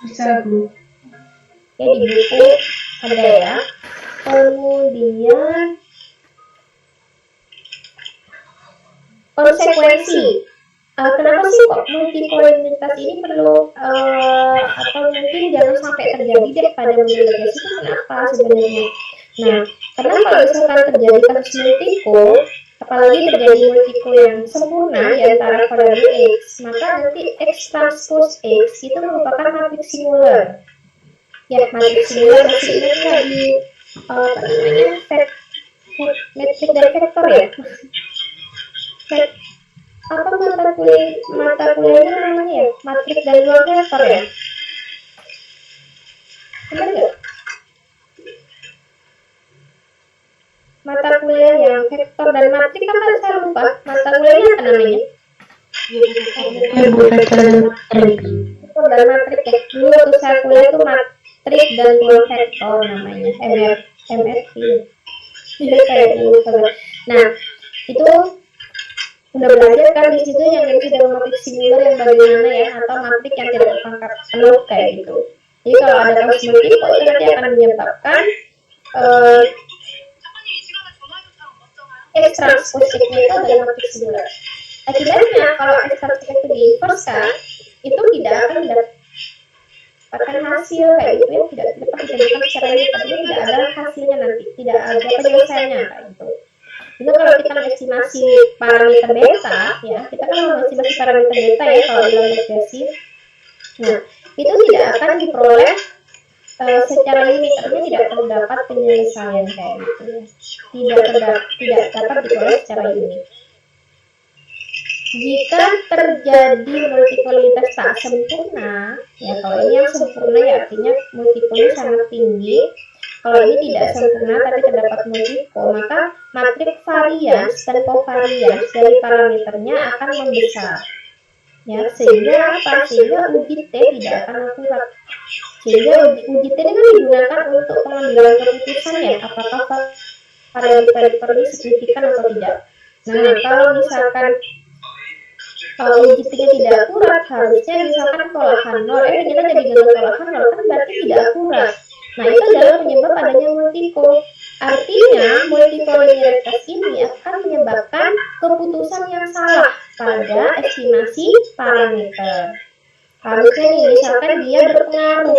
Bisa, Bu. Ya, di buku ada ya. Kemudian konsekuensi. Kenapa sih kok multikolinialitas ini perlu atau mungkin jangan sampai terjadi deh pada model regresi itu kenapa sebenarnya? Nah, karena kalau misalkan terjadi kasus multiple, apalagi terjadi multiple yang sempurna di antara variabel X, maka nanti X transpose X itu merupakan matriks singular. Ya, matriks singular masih ingat nggak di apa namanya metrik dan vektor ya? Apa mata kuliahnya namanya ya? Matrik dan ruang vektor ya? Benar nggak? Mata kuliah yang vektor dan matrik kan saya lupa. Mata kuliahnya apa namanya? Vektor dan matrik ya. Dulu waktu saya kuliah itu matrik dan ruang vektor namanya. MRV. Jadi kayaknya lupa. Nah, itu udah belajar kan di situ yang definisi dari matrik singular yang bagaimana ya, atau matrik yang tidak berpangkat penuh kayak gitu. Jadi kalau ada kasus multiple itu nanti akan menyebabkan X transpositifnya itu adalah matrik singular. Akibatnya kalau X transpositif itu diinverskan, itu tidak akan mendapatkan hasil kayak gitu ya, tidak dapat ditentukan secara ini, tapi tidak ada hasilnya nanti, tidak ada penyelesaiannya kayak gitu. Itu kalau kita mengestimasi parameter beta, ya kita kan mengestimasi parameter beta ya kalau dalam regresi. Nah, itu tidak akan diperoleh secara limit, artinya tidak terdapat penyelesaian kayak gitu ya. Tidak dapat diperoleh secara limit. Jika terjadi multipolitas tak sempurna, ya kalau ini yang sempurna ya artinya multipolnya sangat tinggi. Kalau ini tidak sempurna tapi terdapat multipol, maka matrik varians dan covarians dari parameternya akan membesar. Ya, sehingga apa? Sehingga uji T tidak akan akurat. Sehingga uji T ini kan digunakan untuk pengambilan keputusan ya, apakah variabel ini signifikan atau tidak. Nah, kalau misalkan uji T-nya tidak akurat, harusnya misalkan tolakan 0, ternyata jadi gagal tolakan 0, kan berarti tidak akurat. Nah, itu adalah penyebab adanya multipol. Artinya, multikolinialitas ini akan menyebabkan keputusan yang salah pada estimasi parameter. Harusnya nih, misalkan dia berpengaruh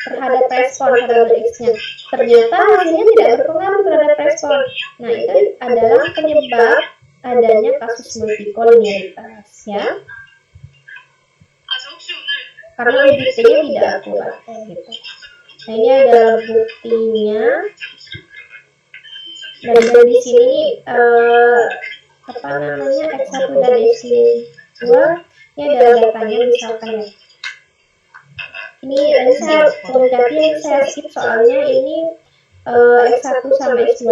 terhadap respon variabel X-nya. Ternyata hasilnya tidak berpengaruh terhadap respon. Nah, itu adalah penyebab adanya kasus multikolinialitas, ya. Karena uji T-nya tidak akurat, gitu. Nah, ini adalah buktinya. Dan di sini apa namanya X1 dan X2 ini adalah datanya misalkan ya. Ini saya yang saya skip soalnya ini X1 sama X2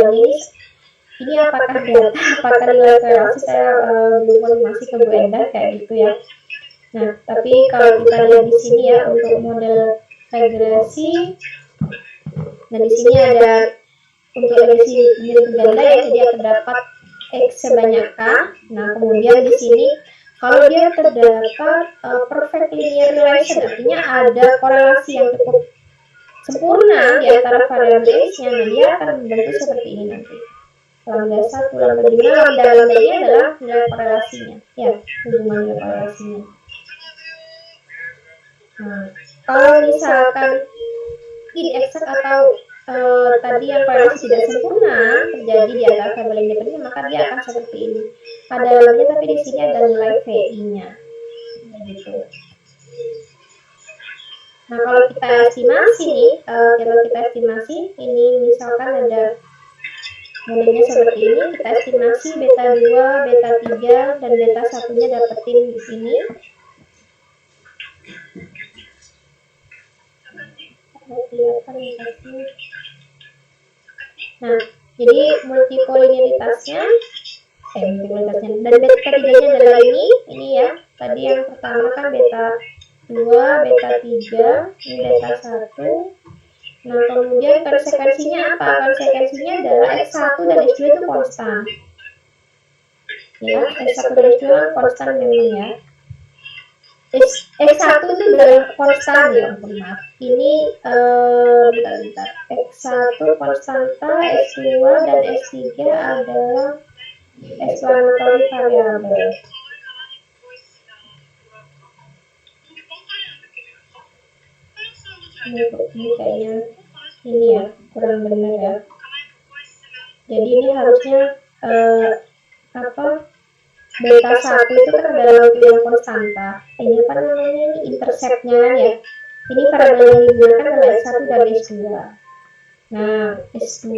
ini apakah data, apakah nilai relasi, saya belum konfirmasi ke Bu Endah kayak gitu ya. Nah, tapi kalau kita lihat di sini ya untuk model regresi, nah di sini ada untuk regresi bilik ganda ya, jadi terdapat X sebanyak K. Nah, kemudian di sini kalau dia terdapat perfect linear relation, artinya ada korelasi yang cukup sempurna di antara variabel X-nya, nah dia akan membentuk seperti ini nanti. Lambda 1, lambda 2, lambda ini adalah nilai korelasinya, ya, hubungan nilai korelasinya. Nah, kalau misalkan ini eksak atau tadi yang korelasi tidak sempurna terjadi di antara variabel independen, maka dia akan seperti ini. Pada lamanya, tapi di sini ada nilai VI-nya, gitu. Nah, kalau kita estimasi nih, ini misalkan ada modelnya seperti ini, kita estimasi beta 2, beta 3, dan beta 1-nya dapetin di sini. Nah, jadi multikolinialitasnya dan beta 3-nya adalah ini ya. Tadi yang pertama kan beta 2, beta 3, ini beta 1. Nah, kemudian konsekuensinya apa? Konsekuensinya adalah X1 dan X2 itu konstan. Ya, X1 dan X2 konstan memang ya. X1 itu adalah konstan ya, maaf. Ini bentar. X1 konstanta, X2 dan X3 adalah explanatory variable. Ini kayaknya ini ya, kurang benar ya. Jadi ini harusnya beta 1 itu kan adalah yang konstanta. Ini apa namanya, ini interceptnya kan ya. Ini variabel yang digunakan adalah S1 dan S2. Nah, S2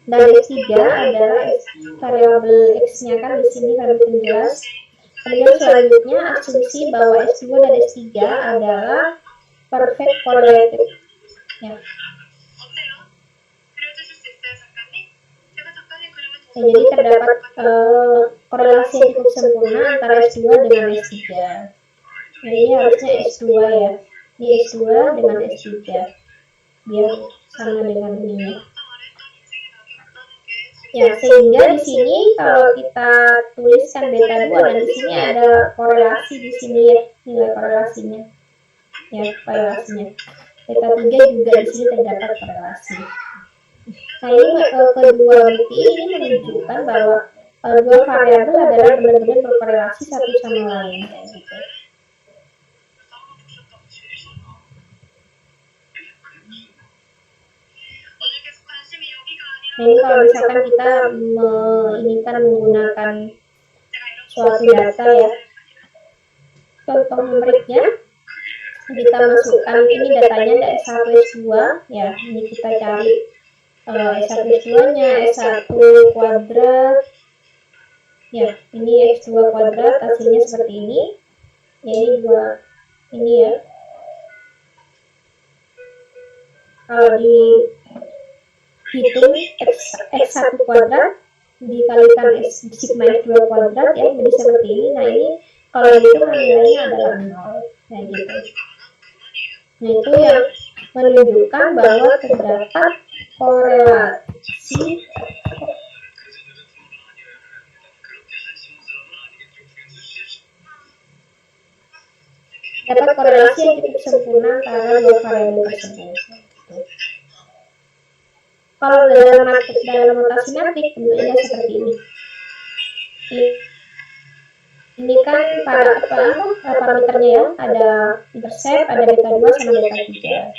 dan S3 adalah variabel X-nya kan di sini variabel penjelas. Kemudian selanjutnya asumsi bahwa S2 dan S3 adalah perfect correlated. Ya. Jadi terdapat korelasi yang cukup sempurna antara S2 dengan S3. Nah, ini harusnya S2 ya. Ini S2 dengan S3. Biar sama dengan ini. Ya, sehingga di sini kalau kita tuliskan beta 2 dan di sini ada korelasi di sini ya, nilai korelasinya. Ya, korelasinya. Beta 3 juga di sini terdapat korelasi. Nah, ini kedua bukti ini menunjukkan bahwa dua variabel adalah benar-benar berkorelasi satu sama lain kayak gitu. Nah, ini kalau misalkan kita menggunakan suatu data ya, contoh numeriknya kita masukkan, ini datanya ada S1 S2 ya, ini kita cari S1 S2 nya S1 kuadrat ya, ini X2 kuadrat hasilnya seperti ini ya, ini dua ini ya, kalau dihitung X1 kuadrat dikalikan sigma X2 kuadrat ya, jadi seperti ini. Nah, ini kalau itu nilainya adalah 0 nah gitu. Nah, itu yang menunjukkan bahwa terdapat korelasi yang cukup sempurna antara dua variabel tersebut. Kalau dalam notasi matrik tentunya seperti ini. Ini kan parameternya ya, ada intercept, ada beta 2 sama beta 3.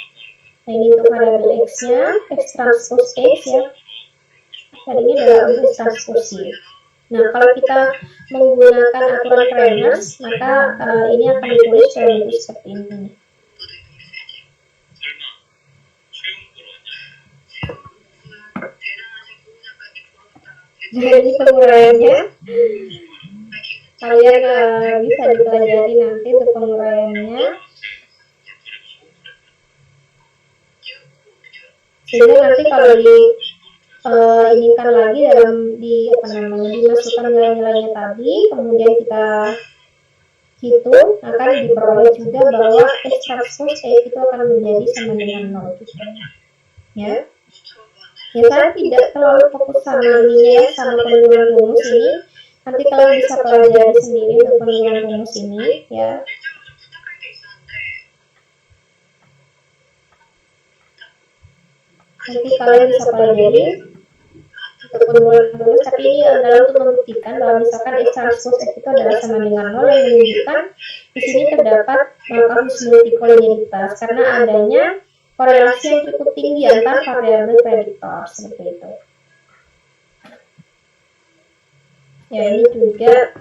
Nah, ini untuk variabel X-nya, X transpose X ya. Tadinya adalah untuk X transpose Y. Nah, kalau kita menggunakan aturan Freitas, maka ini akan ditulis seperti ini. Jadi penguraiannya kalian bisa dipelajari nanti untuk penguraiannya, sehingga nanti kalau diinginkan lagi dalam dimasukkan nilai-nilainya tadi, kemudian kita hitung, akan diperoleh juga bahwa X transpose X itu akan menjadi sama dengan 0 gitu. Ya. Ya, saya tidak terlalu fokus sama ininya ya, sama penurunan rumus ini. Nanti kalian bisa pelajari sendiri untuk penurunan rumus ini ya. Nanti kalian bisa pelajari untuk penurunan rumus, tapi ini adalah untuk membuktikan bahwa misalkan X transpose X itu adalah sama dengan 0, yang menunjukkan di sini terdapat kasus multikolinialitas karena adanya korelasi yang cukup tinggi antar variabel prediktor seperti itu. Ya, ini juga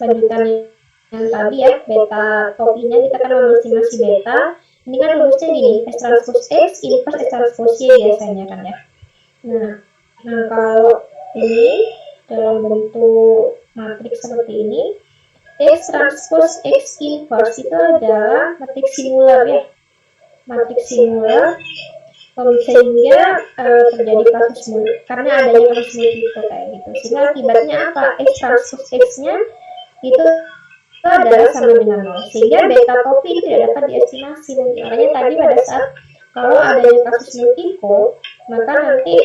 lanjutan yang tadi ya, beta topinya kita kan estimasi beta. Ini kan rumusnya gini, S transpose X inverse S transpose Y biasanya kan ya. Nah, kalau ini dalam bentuk matriks seperti ini, X transpose X inverse itu adalah matriks simular ya. Matriks simular sehingga terjadi kasus karena adanya kasus multiple kayak gitu, sehingga akibatnya apa, X transpose X-nya itu adalah sama dengan 0, sehingga beta topi itu tidak dapat diestimasi. Makanya tadi pada saat kalau adanya kasus multiple, maka nanti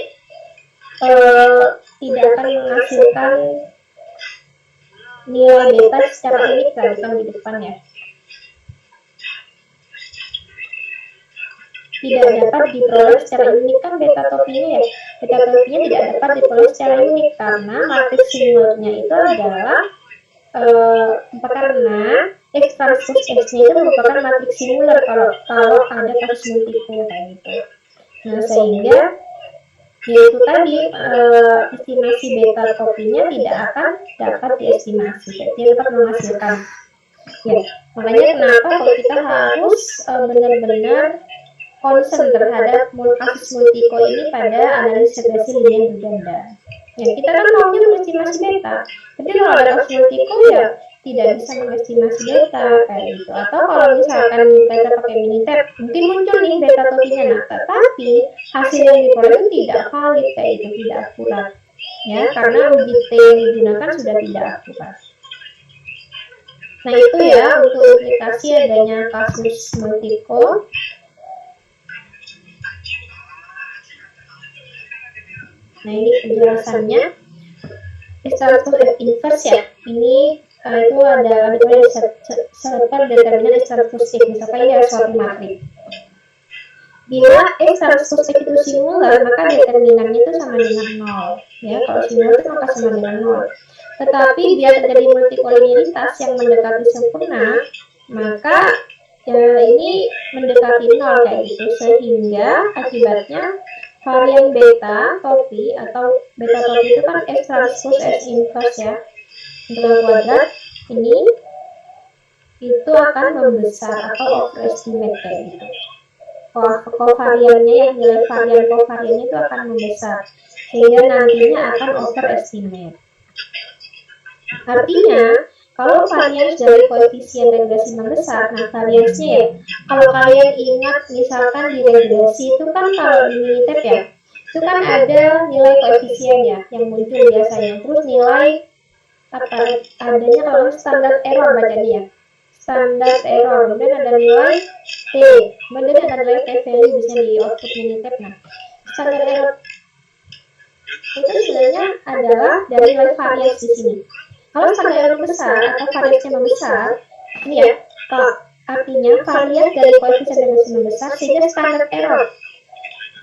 tidak akan menghasilkan nilai beta secara unik kan di depan ya. Tidak dapat diperoleh secara unik kan beta topinya ya. Beta topinya tidak dapat diperoleh secara unik karena matriks simularnya itu adalah karena X transpose X-nya itu merupakan matriks simular kalau ada kasus multiple kayak gitu. Nah, sehingga yaitu tadi estimasi beta topinya tidak akan dapat diestimasi, tidak dapat menghasilkan Ya, makanya kenapa kalau kita harus benar-benar concern terhadap kasus multiko ini pada analisis regresi linear berganda. Ya, kita kan maunya mengestimasi beta, tapi kalau ada kasus multiko ya tidak bisa mengestimasi beta kayak gitu. Atau kalau misalkan beta pakai minitab, mungkin muncul nih beta topinya, nah tetapi hasil yang diperoleh itu tidak valid kayak gitu, tidak akurat. Ya, karena uji T yang digunakan sudah tidak akurat. Nah itu ya untuk implikasi adanya kasus multiko. Nah ini penjelasannya. Extraordinary inverse ya. Ini itu ada serta determinan extraordinary. Misalkan ini ada suatu matrik. Bila extraordinary itu singular, maka determinannya itu sama dengan 0. Ya, kalau singular itu maka sama dengan 0. Tetapi bila terjadi multikolinialitas yang mendekati sempurna, maka ini mendekati 0 kayak gitu, sehingga akibatnya varian beta topi atau beta topi itu kan X transpose S inverse ya, dengan kuadrat ini itu akan membesar atau overestimate kayak gitu. Kovariannya yang nilai varian kovariannya itu akan membesar sehingga nantinya akan overestimate. Artinya kalau varians dari koefisien regresi membesar, nah variansnya ya, kalau kalian ingat misalkan di regresi itu kan kalau di minitab ya, itu kan ada nilai koefisien ya yang muncul biasanya, terus nilai apa adanya kalau standar error bacanya ya, standar error, kemudian ada nilai T, kemudian ada nilai T value biasanya di output minitab. Nah, standar error itu sebenarnya adalah dari nilai varians di sini. Kalau standar error besar atau variansnya membesar, ini ya, artinya varian dari koefisien regresi membesar sehingga standar error.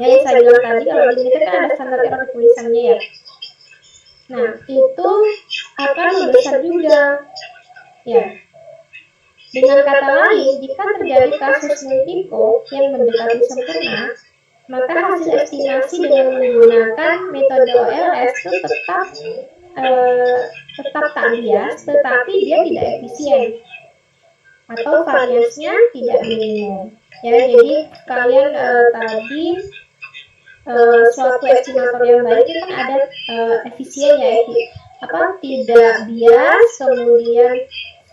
Ya, yang saya bilang tadi kalau di minitab kan ada standar error tulisannya ya. Nah, itu akan membesar juga. Ya. Dengan kata lain, jika terjadi kasus multiko yang mendekati sempurna, maka hasil estimasi dengan menggunakan metode OLS itu tetap tak bias, tetapi dia tidak efisien atau variansnya tidak minimum. Ya, jadi kalian tadi suatu estimator yang baik itu kan ada efisien ya, tidak bias, kemudian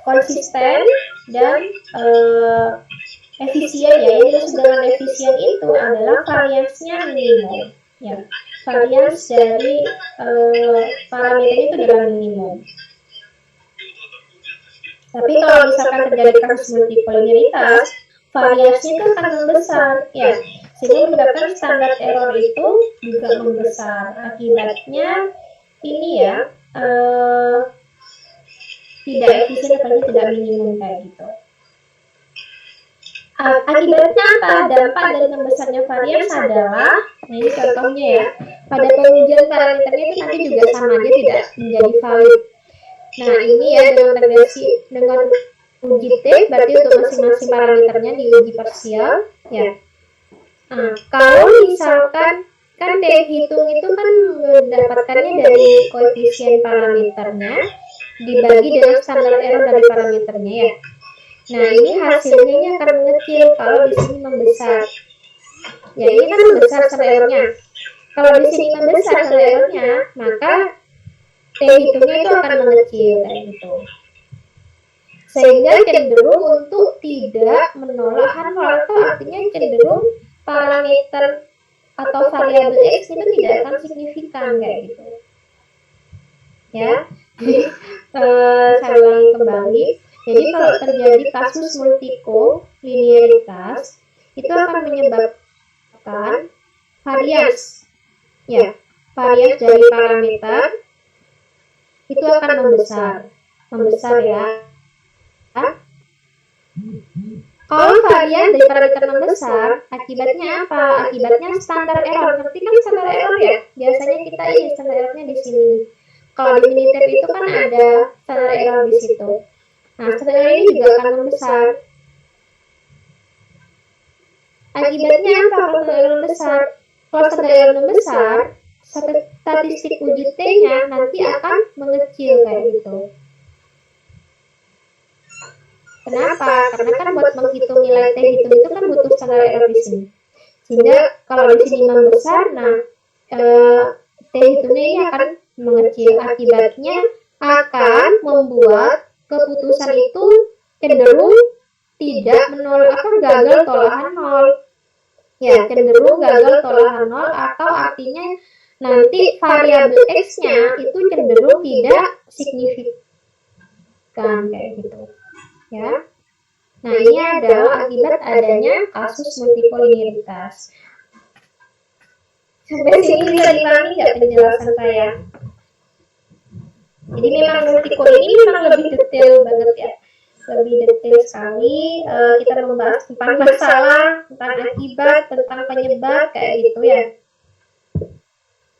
konsisten dan efisien ya. Yang dimaksud dengan efisien itu adalah variansnya minimum. Ya, varians dari parameternya itu adalah minimum. Tapi kalau misalkan terjadi kasus multikolinialitas, variasinya itu akan membesar, ya, sehingga menyebabkan standar error itu juga membesar. Akibatnya ini ya tidak efisien atau tidak minimum kayak gitu. Akibatnya apa? Dampak dari membesarnya varians adalah, nah ini contohnya ya, pada pengujian parameternya itu nanti juga sama, dia tidak menjadi valid. Nah ini ya dengan regresi dengan uji T, berarti untuk masing-masing parameternya diuji parsial ya. Nah, kalau misalkan kan T hitung itu kan mendapatkannya dari koefisien parameternya dibagi dengan standar error dari parameternya ya. Nah ini hasilnya akan mengecil kalau di sini membesar. Ya ini kan membesar standar errornya. Kalau di sini membesar standar errornya, maka T hitungnya itu akan mengecil kayak gitu. Sehingga cenderung untuk tidak menolak harmol, atau artinya cenderung parameter atau variabel X itu tidak akan signifikan kayak gitu. Ya, saya ulangi kembali. Jadi kalau terjadi kasus multiko linearitas itu akan menyebabkan varians, ya, varians dari parameter itu akan membesar ya. Kalau varian dari parameter membesar, akibatnya apa? Akibatnya standar error. Nanti kan standar error ya. Biasanya kita ini standar errornya di sini. Kalau di minitab itu kan ada standar error di situ. Nah, standar error ini juga akan membesar. Akibatnya apa? Kalau standar error membesar, kalau standar error membesar, statistik uji T-nya nanti akan mengecil kayak gitu. Kenapa? Karena kan buat menghitung nilai T hitung itu kan butuh standar error di sini. Sehingga kalau di sini membesar, nah T hitungnya ini akan mengecil. Akibatnya akan membuat keputusan itu cenderung tidak gagal tolahan 0. Ya, cenderung gagal tolahan 0 atau artinya nanti variabel X-nya itu cenderung tidak signifikan kayak gitu. Ya. Nah, ini adalah akibat adanya kasus multikolinialitas. Sampai sini bisa dipahami nggak penjelasan saya? Jadi memang multikol ini memang lebih detail banget ya. Lebih detail sekali. Kita membahas tentang masalah, tentang akibat, tentang penyebab kayak gitu ya.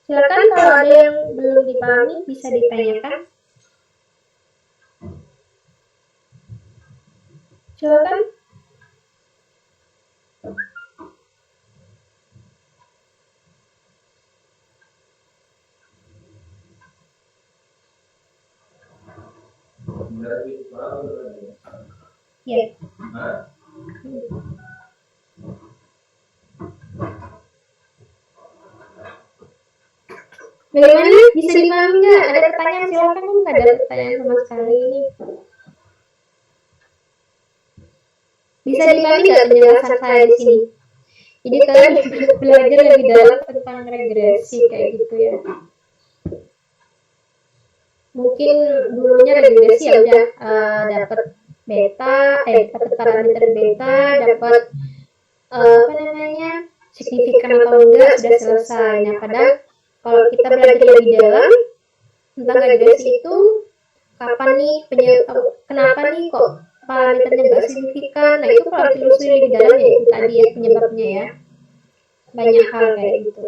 Silakan kalau ada yang belum dipahami bisa ditanyakan. Silakan. Ya. Bagaimana? Bisa dipahami nggak? Ada pertanyaan? Silakan. Nggak ada pertanyaan sama sekali ini. Bisa dipahami nggak penjelasan saya di sini? Jadi kalian belajar lebih dalam tentang regresi kayak gitu ya. Mungkin dulunya regresi ya udah dapat beta, dapat parameter beta, dapat signifikan atau enggak sudah selesai. Nah, padahal kalau kita belajar lebih dalam tentang regresi itu kapan nih kenapa nih kok parameternya nggak signifikan? Nah, itu kalau ditelusuri lebih dalam ya itu tadi ya penyebabnya ya. Banyak hal kayak gitu.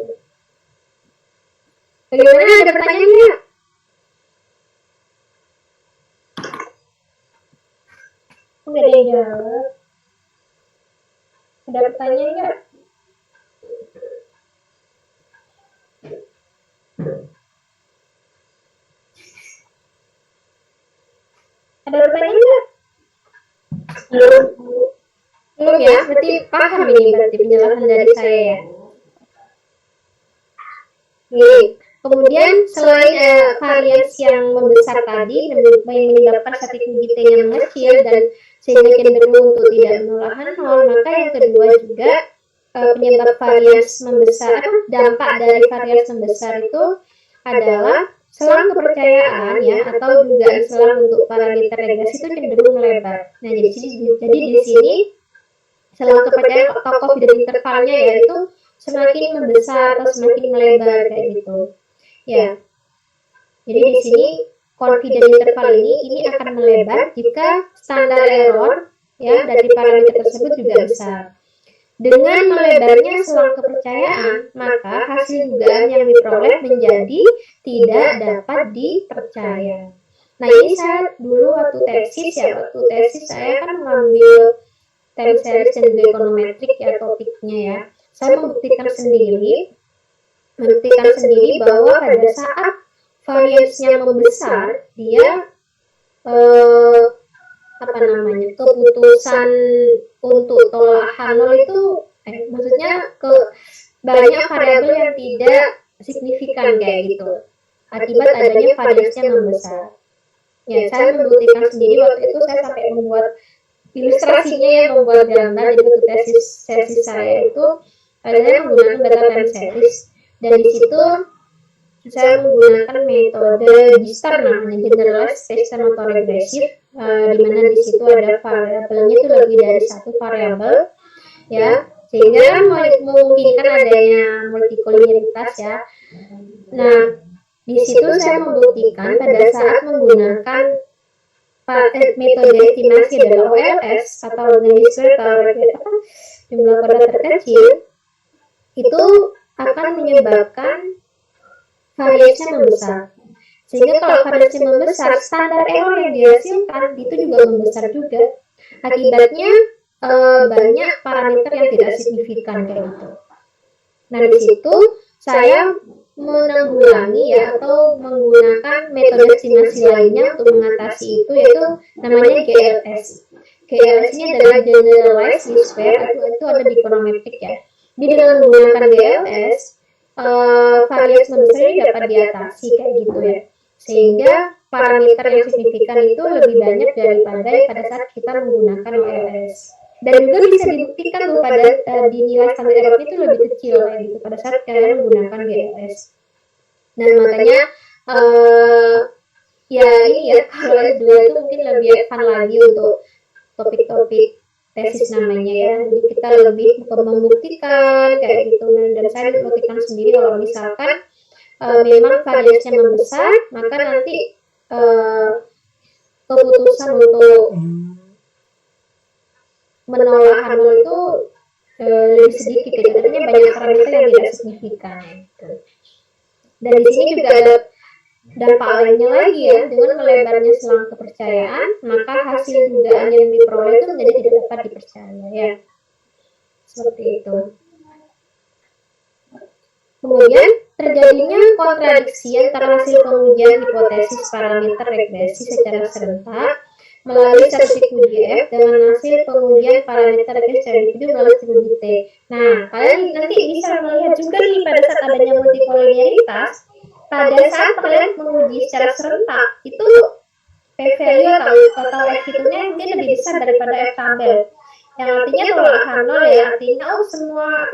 Bagaimana, ada pertanyaan nggak? Nggak ada yang jawab. Ada pertanyaan nggak? Ada pertanyaan nggak? Belum ya? Berarti paham ini berarti penjelasan dari saya ya. Kemudian selain varians yang membesar tadi menyebabkan statik T-nya mengecil dan sehingga cenderung untuk tidak menolahan 0, maka yang kedua juga penyebab varians membesar, dampak dari varians membesar itu adalah selang kepercayaan ya atau dugaan selang untuk parameter regresi itu cenderung melebar. Nah, jadi di sini selang kepercayaan atau confidence intervalnya yaitu semakin membesar atau semakin melebar kayak gitu. Ya. Jadi di sini confidence interval ini akan melebar jika standar error ya dari parameter tersebut juga besar. Dengan melebarnya selang kepercayaan, maka hasil dugaan yang diperoleh menjadi tidak dapat dipercaya. Nah, ini saya dulu waktu tesis saya kan mengambil time series dan juga ekonometrik ya topiknya ya. Saya membuktikan sendiri bahwa pada saat variansnya membesar, dia keputusan untuk tolahan 0 itu maksudnya banyak variabel yang tidak signifikan kayak gitu akibat adanya variansnya membesar. Ya, saya membuktikan sendiri waktu itu saya sampai membuat ilustrasinya yang membuat gambar. Jadi waktu tesis saya itu saya menggunakan data time series dan di situ saya menggunakan metode GSTAR namanya Generalized Spacetime Autoregressive, di mana di situ ada variabelnya itu lebih dari satu variabel ya, sehingga memungkinkan adanya multikolinialitas ya. Nah, di situ saya membuktikan pada saat menggunakan metode estimasi adalah OLS atau least square jumlah kode terkecil, itu akan menyebabkan variasinya membesar. Sehingga kalau variasinya membesar, standar error yang dihasilkan itu juga membesar juga. Akibatnya banyak parameter yang tidak signifikan kayak gitu. Nah, di situ saya menanggulangi ya atau menggunakan metode estimasi lainnya untuk mengatasi itu, yaitu namanya GLS. GLS ini adalah generalized lisper, itu ada di chronometric ya. Jadi dengan menggunakan GLS, variasi membesar ini dapat diatasi kayak gitu ya. Sehingga parameter yang signifikan itu lebih banyak daripada pada saat kita menggunakan OLS. Dan juga bisa dibuktikan tuh pada di nilai standar error itu lebih kecil kayak gitu pada saat kalian menggunakan GLS. Dan makanya ya ini ya, kalau S2 itu mungkin lebih fun lagi untuk topik-topik tesis namanya ya. Jadi kita lebih membuktikan kayak gitu. Dan saya membuktikan sendiri kalau misalkan memang variasinya membesar, maka nanti keputusan untuk menolak hamil itu lebih sedikit ya. Artinya banyak parameter yang tidak signifikan gitu. Dan di sini juga ada dampak lainnya lagi ya, dengan melebarnya selang kepercayaan, maka hasil dugaan yang diperoleh itu menjadi tidak dapat dipercaya ya. Seperti itu. Kemudian terjadinya kontradiksi antara hasil pengujian hipotesis parameter regresi secara serentak melalui statistik UGF dengan hasil pengujian parameter regresi secara individu melalui statistik UGT. Nah, kalian nanti bisa melihat juga nih pada saat adanya multikolinialitas, pada saat kalian menguji secara serentak itu p-value atau F-nya mungkin lebih besar daripada F-tabel, yang artinya tolak H0 ya, artinya semua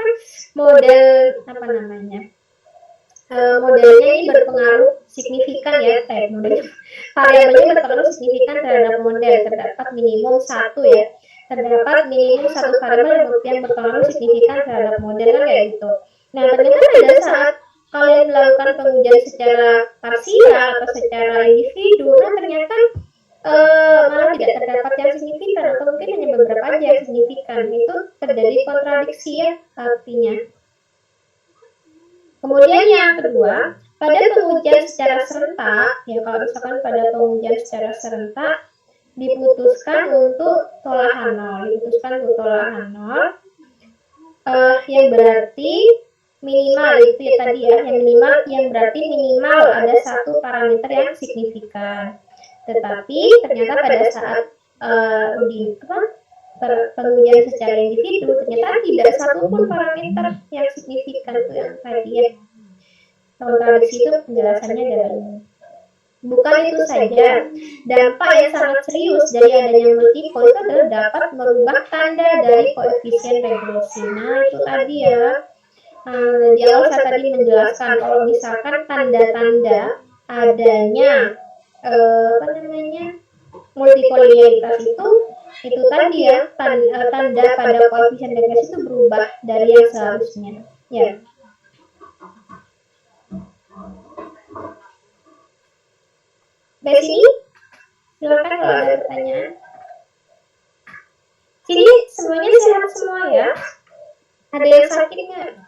model modelnya ini berpengaruh signifikan ya, variabelnya berpengaruh signifikan terhadap model, terdapat minimum satu variabel yang berpengaruh signifikan terhadap model kan kayak gitu. Nah ternyata pada saat kalian melakukan pengujian secara parsial atau secara individu, nah ternyata malah tidak terdapat yang signifikan atau mungkin hanya beberapa aja yang signifikan. Itu terjadi kontradiksi ya artinya. Kemudian yang kedua, pada pengujian secara serentak, ya kalau misalkan pada pengujian secara serentak diputuskan untuk tolak H0, yang berarti minimal itu ya tadi ya, yang berarti minimal ada satu parameter yang signifikan. Tetapi ternyata pada saat pengujian secara individu ternyata tidak satupun parameter yang signifikan itu yang tadi ya. Kontradiksi itu penjelasannya adalah ini. Bukan itu saja, dampak yang sangat serius dari adanya multiple itu adalah dapat merubah tanda dari koefisien regresi. Nah itu tadi ya, di awal saya tadi menjelaskan kalau misalkan tanda-tanda adanya multikolinialitas itu tadi ya, tanda pada koefisien regresi itu berubah dari yang seharusnya ya. Dari sini silakan kalau ada pertanyaan. Sini semuanya sehat semua ya, ada yang sakit nggak?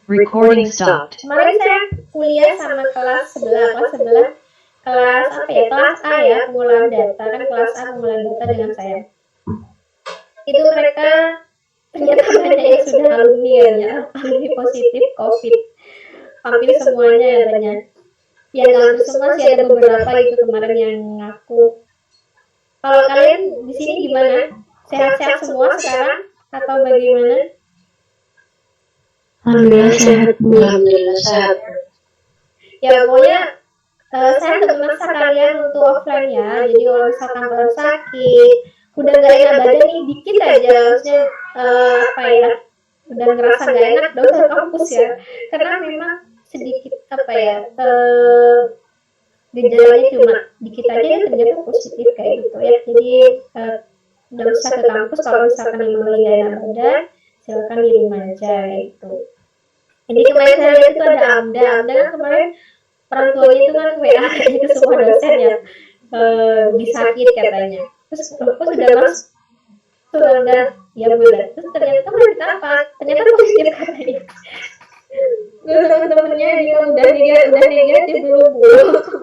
Recording stopped. Kemarin saya kuliah sama kelas sebelah, kelas A ya, pengolahan data, kan kelas A pengolahan data dengan saya. Itu mereka ternyata banyak yang sudah alumni positif COVID. Hampir semuanya ya tanya. Ya nggak hampir semua sih, ada beberapa itu kemarin yang ngaku. Kalau kalian di sini gimana? Sehat-sehat semua sekarang atau bagaimana? Alhamdulillah sehat Bu. Alhamdulillah sehat. Ya pokoknya saya untuk memaksa kalian untuk offline ya. Jadi kalau misalkan kalian sakit, udah nggak enak badan nih dikit aja, maksudnya udah ngerasa nggak enak, udah usah kampus ya. Karena memang sedikit gejalanya cuma dikit aja ya ternyata positif kayak gitu ya. Jadi udah usah ke kampus kalau misalkan memang lagi nggak enak badan, silakan di rumah aja gitu. Jadi kemarin saya lihat itu ada Amda kan kemarin orang tuanya itu kan WA ke semua dosen ya, disakit katanya. Terus aku sudah masuk, sudah ya bulan. Terus ternyata apa? Ternyata positif katanya. Teman-temannya dia udah negatif belum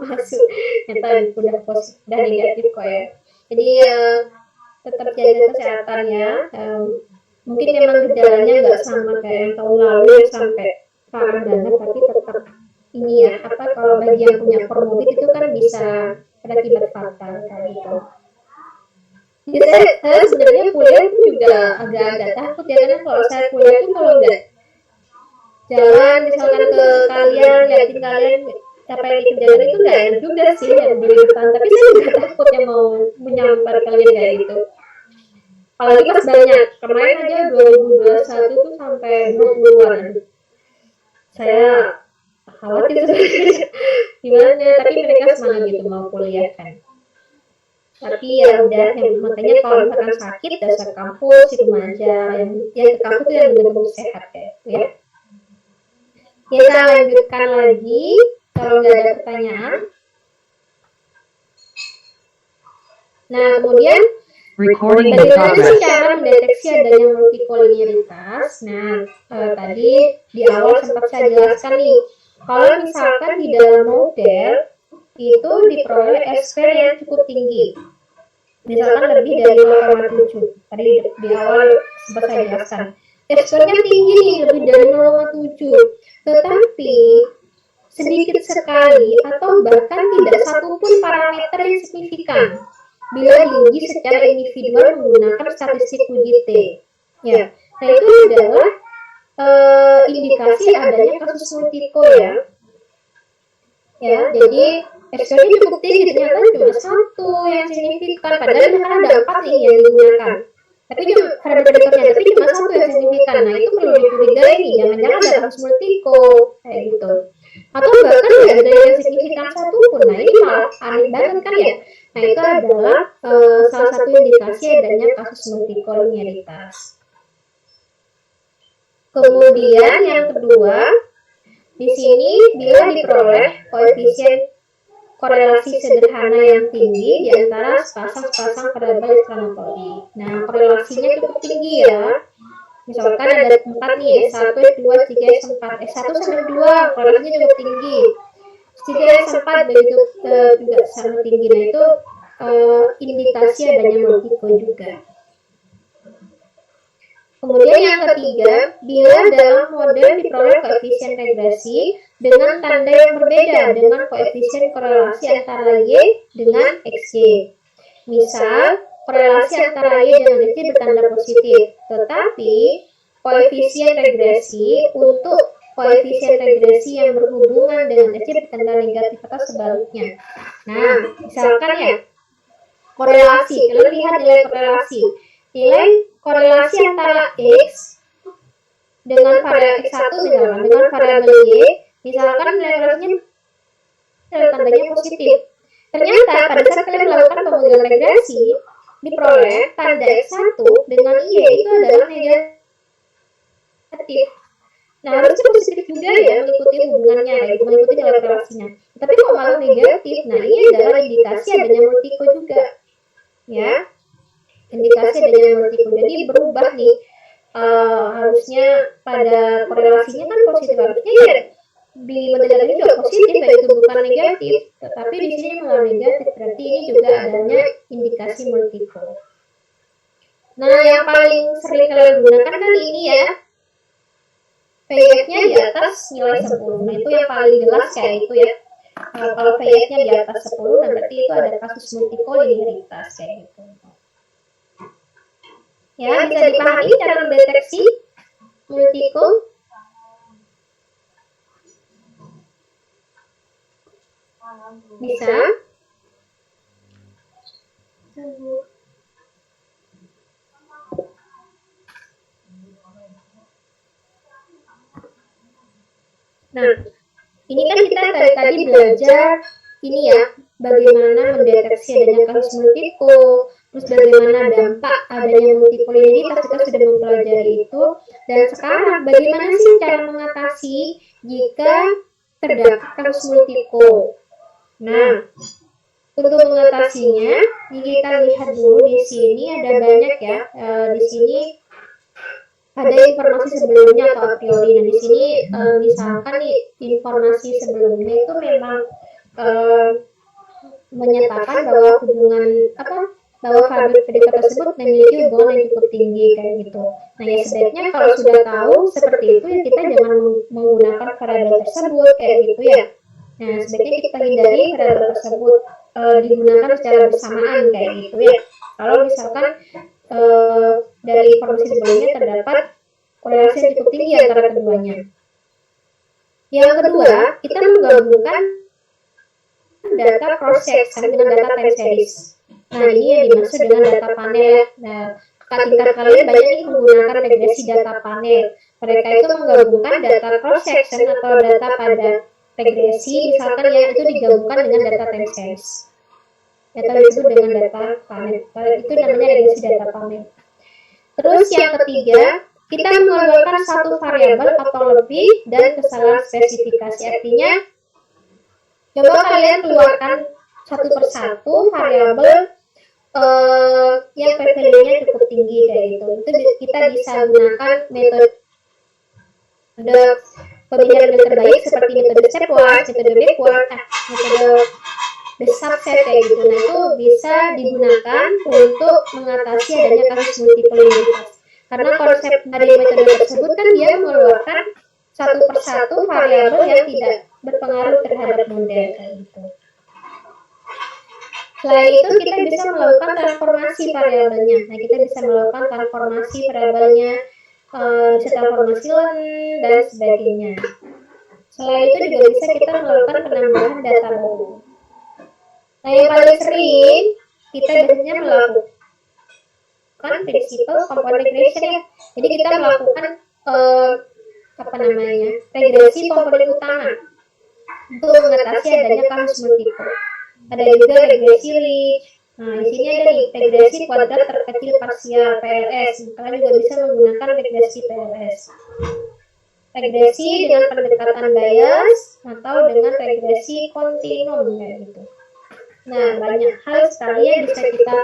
masuk. Ternyata udah positif, udah negatif kok ya. Jadi tetap jaga kesehatan ya. Mungkin memang gejalanya nggak sama kayak yang tahun lalu ya, sampai parah banget, tapi tetap ini ya, kalau bagi yang punya komorbid itu kan bisa berakibat fatal kayak gitu. Jadi saya sebenarnya kuliah itu juga agak-agak takut ya, karena kalau saya kuliah itu kalau nggak jalan misalkan ke kalian, liatin kalian apa yang dikerjakan itu nggak enak juga sih yang di depan, tapi saya juga takut yang mau menyampar kalian kayak gitu. Apalagi pas banyak, kemarin aja 2021 tuh sampai 20-an. Saya khawatir sebenarnya gimana, tapi mereka semangat gitu mau kuliah kan. Tapi ya udah, yang makanya kalau misalkan sakit dasar kampus itu aja, yang ke kampus itu yang benar-benar sehat kayak gitu ya. Kita lanjutkan lagi kalau nggak ada pertanyaan. Nah, kemudian bagaimana sih cara mendeteksi adanya multikolinialitas? Nah, tadi di awal sempat saya jelaskan nih, kalau misalkan di dalam model itu diperoleh SQ yang cukup tinggi, misalkan lebih dari 0,7. Tadi di awal sempat saya jelaskan, SQ-nya tinggi nih, lebih dari 0,7, tetapi sedikit sekali atau bahkan tidak satupun parameter yang signifikan bila diuji secara individual menggunakan statistik uji T. Ya, nah itu adalah indikasi adanya kasus multiko ya. Ya, jadi SQ-nya cukup tinggi, ternyata cuma satu yang signifikan, padahal kan ada 4 nih yang digunakan. Tapi cuma pada prediktornya, tapi cuma satu yang signifikan. Nah itu perlu dicurigai nih, jangan-jangan ada kasus multiko kayak gitu. Atau bahkan nggak ada yang signifikan satupun. Nah ini malah aneh banget kan ya. Nah itu adalah salah satu indikasi adanya kasus multikolinialitas. Kemudian yang kedua, di sini bila diperoleh koefisien korelasi sederhana yang tinggi di antara sepasang-sepasang variabel ekstranatori. Nah korelasinya cukup tinggi ya. Misalkan ada 4 nih, S1, S2, S3, S4, S1 sampai 2, korelasinya cukup tinggi. S3, S4 begitu juga sangat tinggi. Nah itu indikasi adanya multiko juga. Kemudian yang ketiga, bila dalam model diperoleh koefisien regresi dengan tanda yang berbeda dengan koefisien korelasi antara Y dengan XY. Misal, korelasi antara Y dengan XY bertanda positif, tetapi koefisien regresi untuk koefisien regresi yang berhubungan dengan XY bertanda negatif atau sebaliknya. Nah, misalkan ya, korelasi, kalian lihat nilai korelasi. Nilai korelasi antara X dengan variabel X1 misalkan, dengan variabel Y, misalkan nilai korelasinya tandanya positif. Ternyata pada saat kalian melakukan pemodelan regresi, diperoleh tanda X1 dengan Y itu adalah negatif. Nah, harusnya positif juga ya mengikuti hubungannya, mengikuti nilai korelasinya. Tapi kok malah negatif? Nah, ini adalah indikasi adanya multiko juga. Ya, indikasi adanya multiko. Jadi berubah nih, harusnya pada korelasinya kan positif, harusnya ya di model ini juga positif, itu bukan negatif, tetapi di sini malah negatif, berarti ini juga adanya indikasi multiko. Nah, yang paling sering kalian gunakan kan ini ya, PF-nya di atas nilai 10. Nah, itu yang paling jelas kayak itu ya. Kalau PF-nya di atas 10, nah berarti itu ada kasus multikolinialitas kayak gitu. Ya, bisa dipahami cara mendeteksi multiko? Bisa? Nah, ini kan kita tadi belajar ini ya, bagaimana mendeteksi adanya kasus multiko, terus bagaimana dampak adanya multikolinialitas, kita sudah mempelajari itu. Dan sekarang bagaimana sih cara mengatasi jika terdapat kasus multiko? Nah, untuk mengatasinya, kita lihat dulu di sini ada banyak ya. Di sini ada informasi sebelumnya atau a priori. Nah, di sini misalkan nih informasi sebelumnya itu memang menyatakan bahwa bahwa variabel prediktor tersebut memiliki hubungan yang cukup tinggi kayak gitu. Nah, ya sebaiknya kalau sudah tahu seperti itu ya kita jangan menggunakan variabel tersebut kayak gitu ya. Nah, sebaiknya kita hindari variabel tersebut. digunakan secara bersamaan kayak gitu ya. Kalau misalkan dari informasi sebelumnya terdapat korelasi yang cukup tinggi antara keduanya. Yang kedua, kita menggabungkan data cross section dengan data time series. Nah, ini yang dimaksud dengan data panel. Nah, tingkat kalian banyak nih menggunakan regresi data panel. Mereka itu menggabungkan data cross section atau data pada regresi, misalkan yang itu digabungkan dengan data time series. Atau disebut dengan data panel. Itu namanya regresi data panel. Terus yang ketiga, kita mengeluarkan satu variabel atau lebih dan kesalahan spesifikasi. Artinya, coba kalian keluarkan satu persatu variabel yang p-value-nya cukup tinggi kayak gitu. Itu kita bisa gunakan metode pemilihan metode terbaik seperti metode stepwise, metode backward, metode the subset kayak gitu. Nah, itu bisa digunakan untuk mengatasi adanya kasus multipolinitas. Karena konsep dari metode tersebut kan dia mengeluarkan satu persatu variabel yang tidak berpengaruh terhadap model kayak gitu. Selain itu kita bisa melakukan transformasi variabelnya. Nah, kita bisa melakukan transformasi variabelnya, bisa transformasi len dan sebagainya. Selain itu juga bisa kita melakukan penambahan data baru. Nah, yang paling sering kita biasanya melakukan prinsipal compound regression ya. Jadi kita melakukan regresi komponen utama untuk mengatasi adanya kasus multiple. Ada juga regresi Rich. Nah, di sini ada nih regresi kuadrat terkecil parsial PLS. Kalian juga bisa menggunakan regresi PLS. Regresi dengan pendekatan bias atau dengan regresi kontinum kayak gitu. Nah, banyak hal sekali yang bisa kita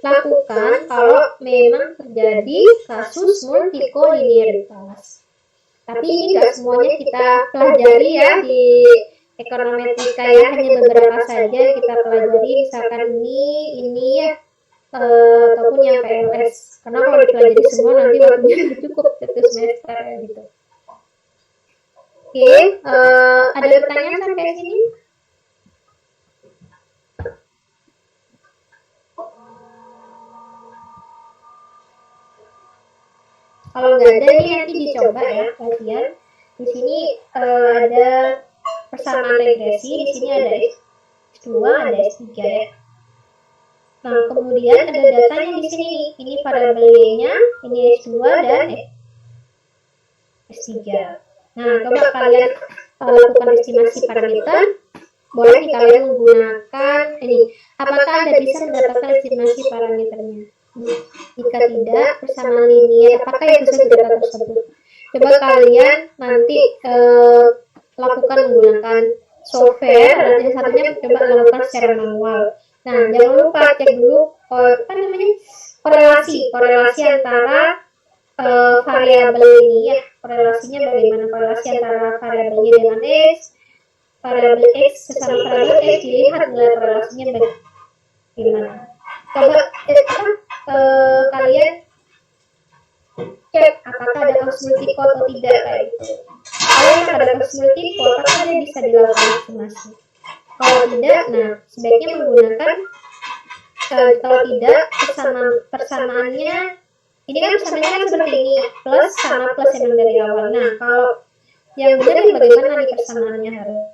lakukan kalau memang terjadi kasus multikolinearitas. Tapi ini nggak semuanya kita pelajari ya di ekonometrik ya, hanya beberapa saja kita pelajari, misalkan ini ya, ataupun yang PLS. Karena kalau dipelajari semua nanti waktunya nggak cukup satu semester gitu. Oke, ada pertanyaan sampai sini? Kalau nggak ada nih nanti dicoba ya kalian. Di sini ada persamaan regresi, di sini ada S2, ada S3 ya. Nah, kemudian ada datanya di sini. Ini variabel Y-nya, ini S2 dan S3. Nah, coba kalian lakukan estimasi parameter. Boleh nih kalian menggunakan ini. Apakah Anda bisa mendapatkan estimasi parameternya? Jika tidak, persamaan linear, apakah yang sesuai data tersebut? Coba kalian nanti lakukan menggunakan software, yang satunya coba lakukan secara manual. Nah, jangan lupa cek dulu korelasi antara variabel ini ya, korelasinya bagaimana, korelasi antara variabelnya dengan X, variabel X sesama variabel X, dilihat nilai korelasinya bagaimana. Coba kalian cek apakah ada kasus multiple atau tidak kayak gitu. Kalau ada kasus multiple, apakah dia bisa dilakukan estimasi? Kalau tidak, nah sebaiknya menggunakan kalau tidak persamaannya ini kan persamaannya seperti ini plus sama plus yang dari awal. Nah, kalau yang benar bagaimana nih persamaannya harus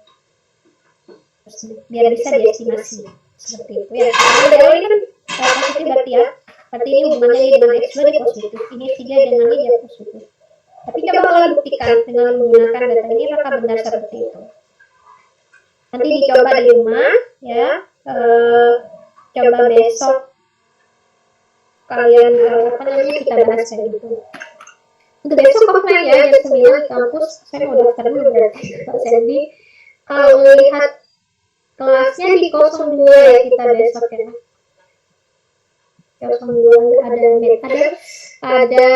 biar bisa diestimasi seperti itu ya. Kalau dari awal ini kan positif berarti ya. Berarti ini hubungannya ini dengan X2 dia positif, ini 3 dengan ini dia positif. Tapi coba kalian buktikan dengan menggunakan data ini apakah benar seperti itu. Nanti dicoba di rumah ya, coba besok kalian kita bahas kayak gitu. Untuk besok offline ya jam 9 di kampus, saya mau daftar dulu berarti Pak Sandy. Kalau melihat kelasnya di 02 ya kita besok ya. 02 ada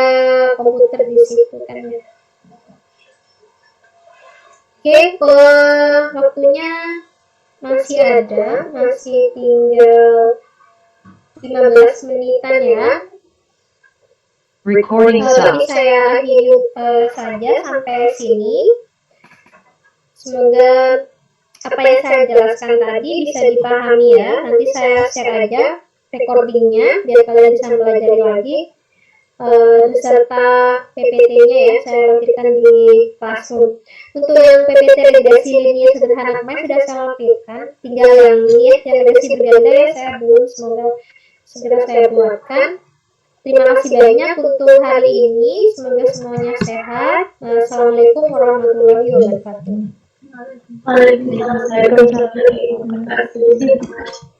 komputer di situ kan ya. Oke, waktunya masih ada, masih tinggal 15 menitan ya. Recording Jadi saya akhiri saja sampai sini. Semoga apa yang saya jelaskan tadi bisa dipahami ya. Nanti saya share aja recordingnya biar kalian bisa pelajari lagi beserta PPT-nya ya, saya lampirkan di Classroom. Untuk yang PPT regressi linear sederhana kemarin sudah saya lampirkan, tinggal yang niat yang regressi berganda ya saya belum, semoga segera saya buatkan. Terima kasih banyak untuk hari ini, semoga semuanya sehat. Assalamualaikum warahmatullahi wabarakatuh. Waalaikumsalam warahmatullahi wabarakatuh.